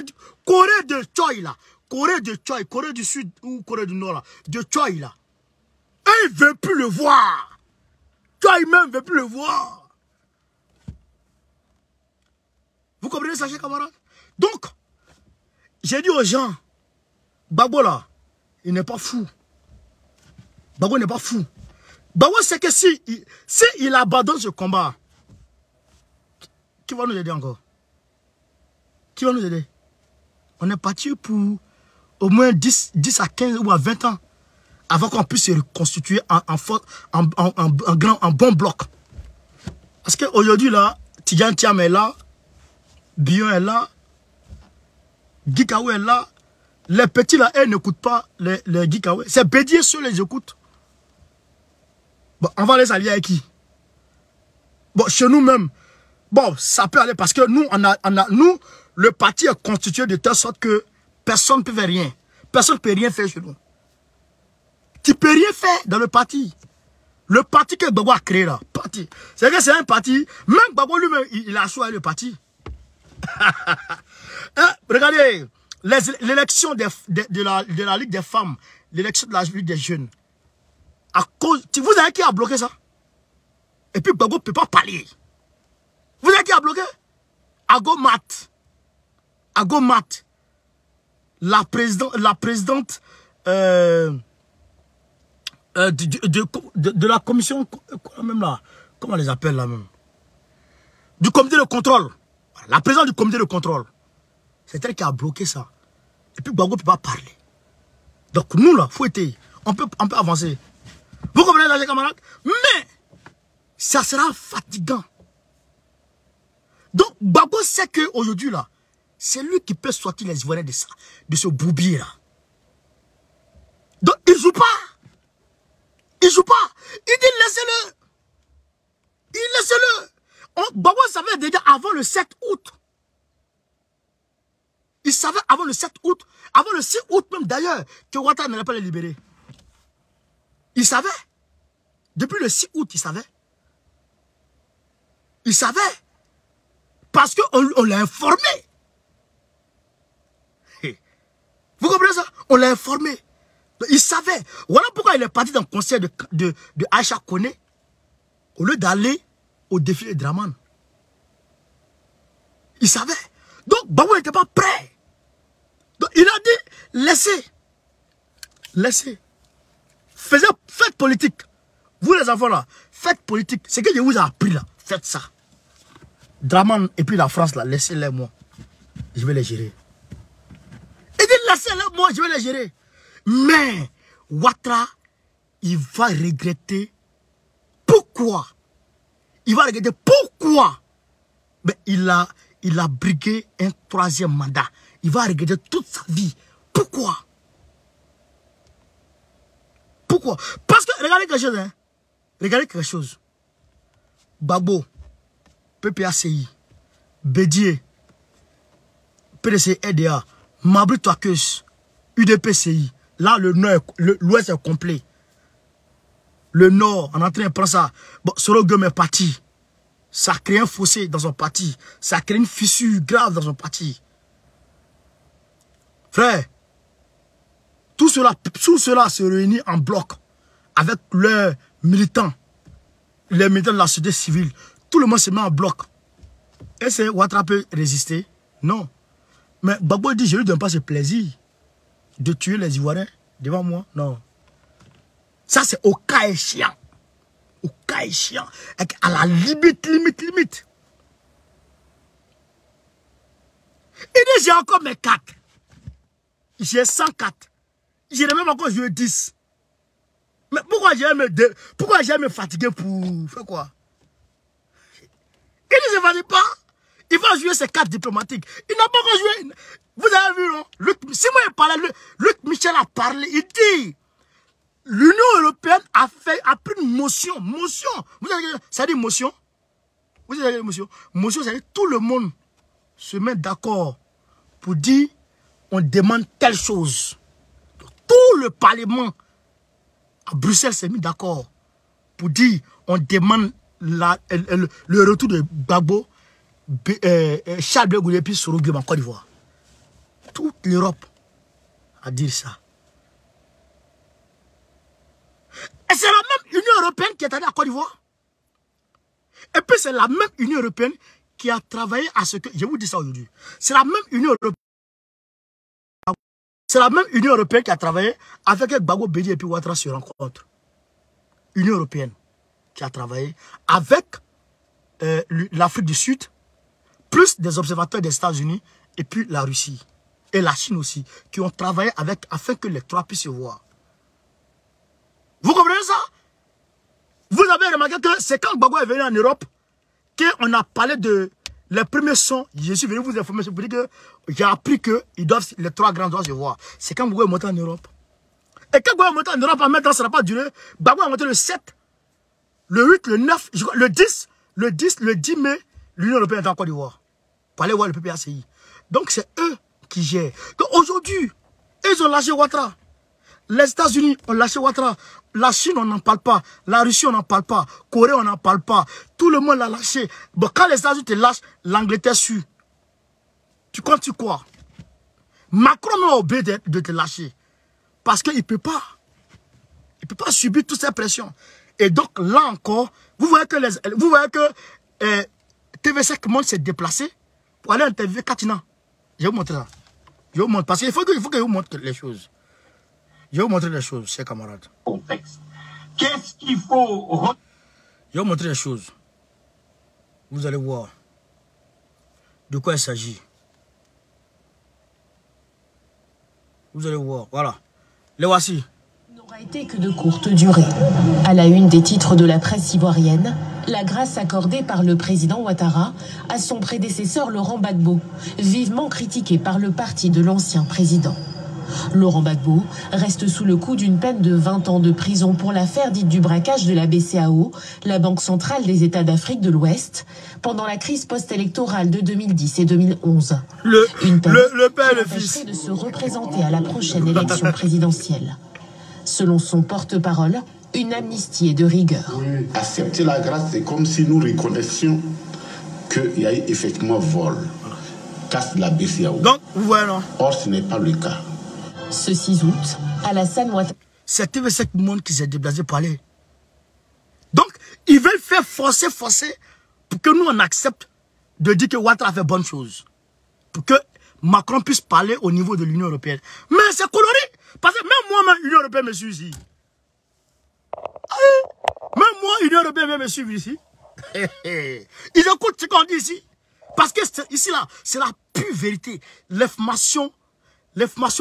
là. Corée de Choi, Corée du Sud ou Corée du Nord, là. De Choi, là. Elle ne veut plus le voir. Choi même ne veut plus le voir. Vous comprenez ça, chers camarades? Donc, j'ai dit aux gens, Gbagbo là, il n'est pas fou. Gbagbo n'est pas fou. Gbagbo c'est que si il abandonne ce combat, qui va nous aider encore? Qui va nous aider? On est parti pour au moins 10 à 15 ou à 20 ans avant qu'on puisse se reconstituer en bon bloc. Parce qu'aujourd'hui là, Tidjane Thiam est là, Bion est là, Gikawe est là. Les petits là, elles n'écoutent pas les Gikawe. C'est Bédier ceux les écoutent. Bon, on va les allier avec qui? Bon, chez nous-mêmes, bon, ça peut aller parce que nous, nous, le parti est constitué de telle sorte que personne ne peut faire rien. Personne ne peut rien faire chez nous. Tu ne peux rien faire dans le parti. Le parti que Gbagbo a créé là, parti. C'est que c'est un parti, même Gbagbo lui-même, il a choisi le parti. Regardez, l'élection de la Ligue des femmes, l'élection de la Ligue des jeunes. À cause, vous savez qui a bloqué ça? Et puis Gbagbo ne peut pas parler. Vous savez qui a bloqué? Agomat. Agomat. La présidente de la commission, même là, comment on les appelle là même? Du comité de contrôle. La présidente du comité de contrôle. C'est elle qui a bloqué ça. Et puis Gbagbo ne peut pas parler. Donc nous là, faut être, on peut avancer. Vous comprenez là, les camarades? Mais ça sera fatigant. Donc Gbagbo sait qu'aujourd'hui là, c'est lui qui peut sortir les Ivoiriens de ce bourbier là. Donc il ne joue pas. Il ne joue pas. Il dit laissez-le. Il laissez-le. Gbagbo savait déjà avant le 7 août. Il savait avant le 7 août, avant le 6 août même d'ailleurs, que Ouattara n'allait pas les libérer. Il savait. Depuis le 6 août, il savait. Il savait. Parce qu'on l'a informé. Vous comprenez ça? On l'a informé. Il savait. Voilà pourquoi il est parti dans le conseil de Aïcha Kone au lieu d'aller au défilé de Draman. Il savait. Donc, Gbagbo n'était pas prêt. Donc, il a dit, laissez. Laissez. Faites politique. Vous les enfants là, faites politique. C'est que je vous ai appris là. Faites ça. Draman et puis la France là, laissez-les moi. Je vais les gérer. Il dit, laissez-les moi, je vais les gérer. Mais, Ouattara, il va regretter. Pourquoi? Il va regretter pourquoi? Mais il a brigué un 3e mandat. Il va regretter toute sa vie. Pourquoi? Pourquoi? Parce que, regardez quelque chose, hein. Regardez quelque chose. Gbagbo, PPACI, Bédier, PDC EDA, Mabri Touakeus, UDPCI. Là, l'Ouest est complet. Le Nord, on est en train de prendre ça. Bon, Sorogum est parti. Ça crée un fossé dans son parti. Ça crée une fissure grave dans son parti. Frère, tout cela se réunit en bloc avec leurs militants. les militaires de la société civile, tout le monde se met en bloc. Est-ce que Ouattara peut résister? Non. Mais Gbagbo dit, je ne lui donne pas ce plaisir de tuer les Ivoiriens devant moi. Non. Ça, c'est au cas échéant. Au cas échéant. À la limite. Il dit, j'ai encore mes 4. J'ai 104. J'ai même encore joué 10. Mais pourquoi j'ai me fatiguer pour faire quoi? Il ne se fatigue pas. Il va jouer ses 4 diplomatiques. Il n'a pas encore joué. Vous avez vu, non? Si moi il parlait, Luc Michel a parlé. Il dit, l'Union européenne a pris une motion. Motion. Vous savez, ça dit motion? Vous savez motion? Motion, ça dit tout le monde se met d'accord pour dire, on demande telle chose. Tout le Parlement à Bruxelles s'est mis d'accord pour dire, on demande le retour de Gbagbo, Charles Blé Goulé, puis Soro Gueye en Côte d'Ivoire. Toute l'Europe a dit ça. Et c'est la même Union européenne qui est allée à Côte d'Ivoire. Et puis c'est la même Union européenne qui a travaillé à ce que... Je vous dis ça aujourd'hui. C'est la même Union européenne. C'est la même Union européenne qui a travaillé avec Gbagbo Bédi et puis Ouattara se rencontrent. Union européenne qui a travaillé avec l'Afrique du Sud, plus des observateurs des États-Unis et puis la Russie et la Chine aussi, qui ont travaillé avec afin que les trois puissent se voir. Vous comprenez ça? Vous avez remarqué que c'est quand Gbagbo est venu en Europe qu'on a parlé de les premiers sons. Je suis venu vous informer pour dire que j'ai appris que les trois grands doivent se voir. C'est quand Gbagbo est monté en Europe. Et quand Gbagbo est monté en Europe, en même temps, ça n'a pas duré. Gbagbo est monté le 7, le 8, le 9, le 10 mai, l'Union européenne est en Côte d'Ivoire. Pour aller voir le PPACI. Donc c'est eux qui gèrent. Donc aujourd'hui, ils ont lâché Ouattara. Les États-Unis ont lâché Ouattara. La Chine, on n'en parle pas. La Russie, on n'en parle pas. Corée, on n'en parle pas. Tout le monde l'a lâché. Bon, quand les États-Unis te lâchent, l'Angleterre suit. Tu comptes sur quoi? Macron a obligé de te lâcher. Parce qu'il ne peut pas. Il ne peut pas subir toutes ces pressions. Et donc là encore, vous voyez que TV5 Monde s'est déplacé pour aller interviewer Katina. Je vais vous montrer ça. Je vais vous montrer. Parce qu'il faut que je vous montre les choses. Je vais vous montrer les choses, chers camarades. Contexte. Qu'est-ce qu'il faut... Je vais vous montrer les choses. Vous allez voir de quoi il s'agit. Vous allez voir. Voilà. Les voici. N'aura été que de courte durée. À la une des titres de la presse ivoirienne, la grâce accordée par le président Ouattara à son prédécesseur Laurent Gbagbo, vivement critiqué par le parti de l'ancien président. Laurent Gbagbo reste sous le coup d'une peine de 20 ans de prison pour l'affaire dite du braquage de la BCAO, la Banque centrale des États d'Afrique de l'Ouest, pendant la crise post-électorale de 2010 et 2011. Une peine qui l'empêcherait de se représenter à la prochaine élection présidentielle. Selon son porte-parole, une amnistie est de rigueur. Accepter la grâce, c'est comme si nous reconnaissions qu'il y a eu effectivement vol, casse de la BCAO. Donc, vous voyez, non? Or, ce n'est pas le cas. Ce 6 août, Alassane Ouattara... C'est TV5 Monde qui s'est déplacé pour aller. Donc, ils veulent faire forcer pour que nous, on accepte de dire que Ouattara a fait bonne chose. Pour que Macron puisse parler au niveau de l'Union européenne. Mais c'est coloré. Parce que même moi, l'Union européenne me suit ici. Même moi, l'Union européenne me suit ici. Ils écoutent ce qu'on dit ici. Parce que ici, là, c'est la pure vérité. L'information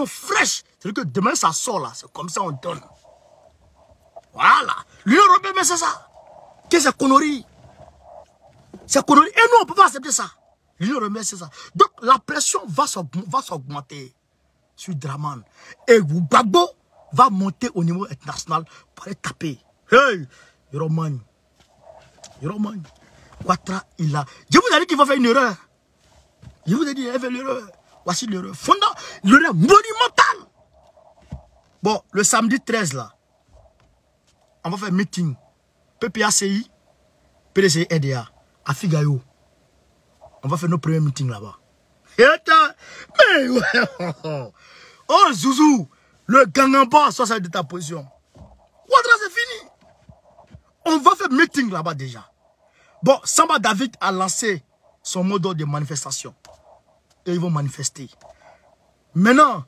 fraîche. C'est-à-dire que demain, ça sort là. C'est comme ça on donne. Voilà. L'Union européenne, c'est ça. Qu'est-ce que c'est connerie? C'est connerie. Et nous, on ne peut pas accepter ça. L'Union européenne, c'est ça. Donc, la pression va s'augmenter sur Draman. Et Gbagbo va monter au niveau international pour aller taper. Hey, Yoroman. Ouattara, il a... Je vous ai dit qu'il va faire une erreur. Je vous ai dit, il va faire l'erreur. Voici l'erreur fondante, l'erreur monumentale. Bon, le samedi 13 là, on va faire un meeting. PPACI, PDC EDA, à Figayo. On va faire nos premiers meetings là-bas. Mais ouais. Oh Zouzou, le gang en bas, ça c'est de ta position. Ouattara, c'est fini. On On va faire meeting là-bas déjà. Bon, Samba David a lancé son mot d'ordre de manifestation. Et ils vont manifester. Maintenant,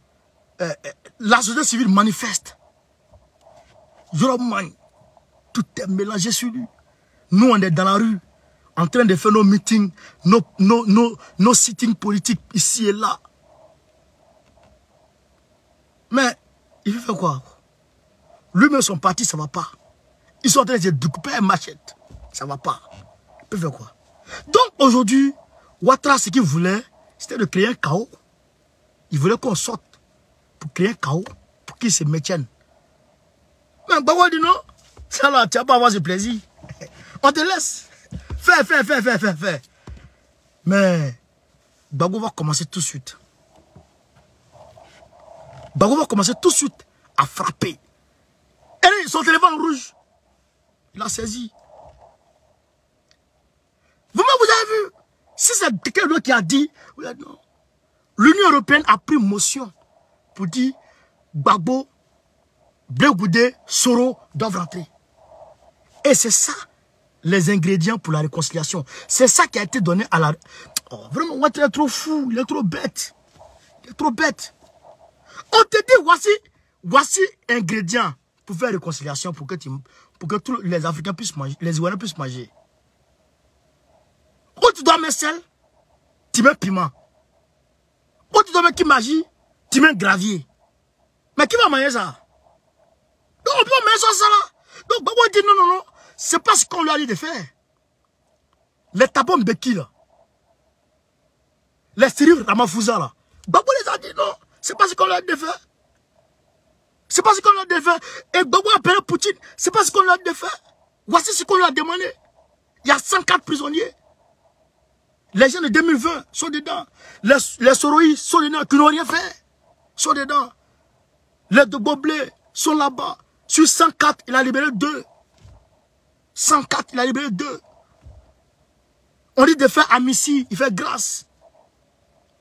la société civile manifeste. Yorobman, tout est mélangé sur lui. Nous, on est dans la rue, en train de faire nos meetings, nos sittings politiques ici et là. Mais, il fait quoi? Lui-même, son parti, ça ne va pas. Ils sont en train de découper un machette. Ça ne va pas. Il peut faire quoi? Donc, aujourd'hui, Ouattara, ce qu'il voulait, c'était de créer un chaos. Il voulait qu'on sorte pour créer un chaos, pour qu'ils se maintiennent. Mais Gbagbo dit non, ça là, tu vas pas avoir ce plaisir. On te laisse. Fais. Mais Gbagbo va commencer tout de suite. Gbagbo va commencer tout de suite à frapper. Et son téléphone rouge, il a saisi. Vous-même, vous avez vu? Si c'est quelqu'un d'autre qui a dit, non. L'Union européenne a pris motion pour dire Gbagbo, Blé Goudé, Soro doivent rentrer. Et c'est ça, les ingrédients pour la réconciliation. C'est ça qui a été donné à la... Oh, vraiment, Ouattara est trop fou, il est trop bête. Il est trop bête. On te dit, voici ingrédients pour faire réconciliation, pour que tous les Africains puissent manger, les Ivoiriens puissent manger. Où tu dois mettre sel, tu mets piment. Où tu dois mettre magie, tu mets gravier. Mais qui va manger ça? Donc on peut manger ça là. Donc Gbagbo dit non. C'est pas ce qu'on lui a dit de faire. Les tapons Beki là. Les Cyril Ramaphosa là. Gbagbo les a dit non. C'est pas ce qu'on lui a dit de faire. C'est pas ce qu'on lui a dit de faire. Et Gbagbo a appelé Poutine. C'est pas ce qu'on lui a dit de faire. Voici ce qu'on lui a demandé. Il y a 104 prisonniers. Les gens de 2020 sont dedans. Les Soroïs sont dedans, qui n'ont rien fait. Sont dedans. Les de Boblé sont là-bas. Sur 104, il a libéré 2. 104, il a libéré 2. On dit de faire amnistie, il fait grâce.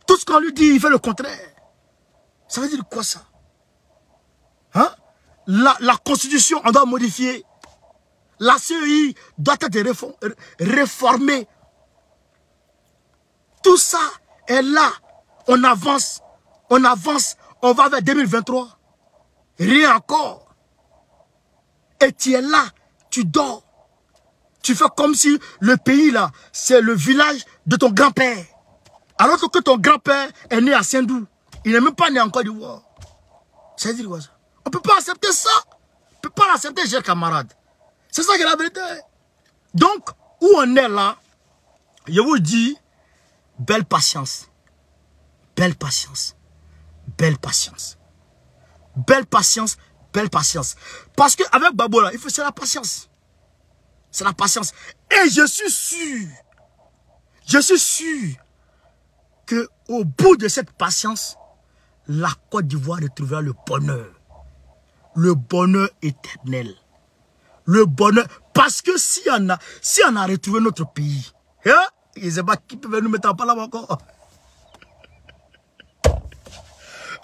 Tout ce qu'on lui dit, il fait le contraire. Ça veut dire quoi ça? Hein? La constitution, on doit modifier. La CEI doit être réformée. Tout ça est là. On avance, on va vers 2023. Rien encore. Et tu es là, tu dors. Tu fais comme si le pays là, c'est le village de ton grand-père. Alors que ton grand-père est né à Saint-Dou. Il n'est même pas né en Côte d'Ivoire. Ça veut dire quoi ça? On ne peut pas accepter ça. On ne peut pas l'accepter, chers camarades. C'est ça qui est la vérité. Donc, où on est là, je vous dis, belle patience. Belle patience. Belle patience. Belle patience. Belle patience. Parce qu'avec Gbagbo là, il faut c'est la patience. C'est la patience. Et je suis sûr qu'au bout de cette patience, la Côte d'Ivoire retrouvera le bonheur. Le bonheur éternel. Le bonheur. Parce que si on a retrouvé notre pays, hein, il ne sait pas qui peut nous mettre en parole encore.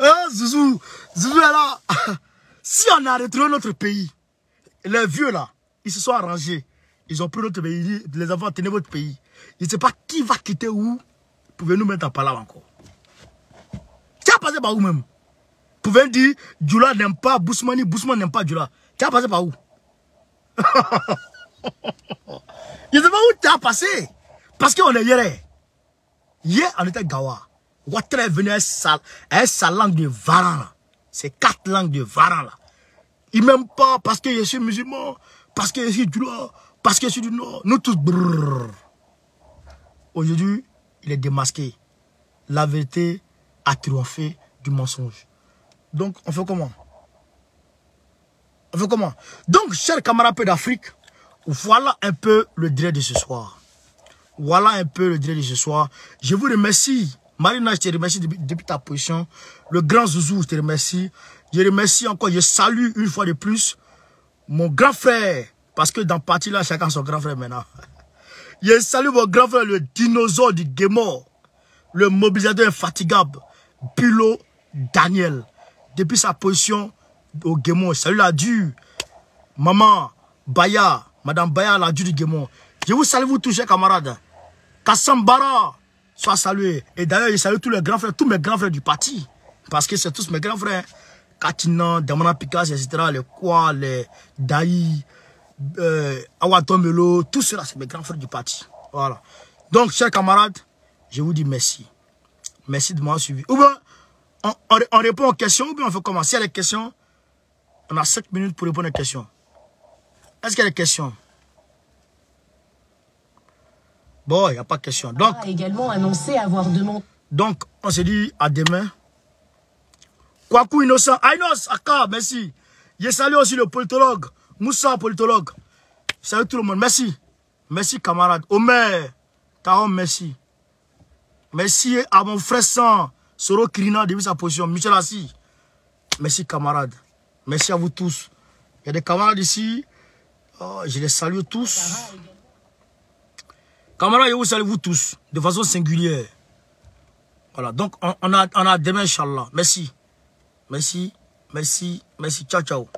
Hein, Zouzou est là. Si on a retrouvé notre pays, les vieux là, ils se sont arrangés. Ils ont pris notre pays, ils disent, les enfants, tenez votre pays. Je ne sais pas qui va quitter où. Pouvez nous mettre en parole encore. Tu as passé par où même? Pouvez dire, Djoula n'aime pas Bousmani, Bousmane n'aime pas Djoula. Tu as passé par où? Je ne sais pas où tu as passé. Parce qu'on est hier. Hier, on était Gawa. Ouattara est venu à sa langue de Varan là. C'est 4 langues de Varan là. Il m'aime pas parce que je suis musulman, parce que je suis du Nord, parce que je suis du Nord. Nous tous brrrr. Aujourd'hui, il est démasqué. La vérité a triomphé du mensonge. Donc, on fait comment? On fait comment? Donc, chers camarades d'Afrique, voilà un peu le direct de ce soir. Voilà un peu le direct de ce soir. Je vous remercie. Marina, je te remercie depuis ta position. Le grand Zouzou, je te remercie. Je remercie encore, je salue une fois de plus mon grand frère. Parce que dans le parti là, chacun son grand frère maintenant. Je salue mon grand frère, le dinosaure du Guémor. Le mobilisateur infatigable, Bilo Daniel. Depuis sa position au Guémor, salut la dure. Maman, Baya, Madame Baya, la du Guémon. Je vous salue, vous tous, chers camarades. Kassambara, soit salué. Et d'ailleurs, je salue tous les grands frères, tous mes grands frères du parti. Parce que c'est tous mes grands frères. Katinan, Damana Pikas, etc. Les Kwa, les Daï, Awatomelo, tout cela, c'est mes grands frères du parti. Voilà. Donc, chers camarades, je vous dis merci. Merci de m'avoir suivi. Ou bien, on répond aux questions, ou bien on fait comment? S'il y a des questions, on a 5 minutes pour répondre aux questions. Est-ce qu'il y a des questions? Bon, il n'y a pas de questions. Donc, a également annoncé avoir demandé. Donc, on se dit à demain. Kwaku Innocent, Ainos, Aka, merci. Je salue aussi le politologue, Moussa, politologue. Salut tout le monde, merci. Merci, camarade. Omer, Taon, merci. Merci à mon frère San, Soro Kirina, depuis sa position. Michel Assi, merci, camarade. Merci à vous tous. Il y a des camarades ici. Oh, je les salue tous. Camarades, je vous salue vous tous, de façon singulière. Voilà, donc on a demain, Inch'Allah. Merci. Merci, merci, merci. Ciao, ciao.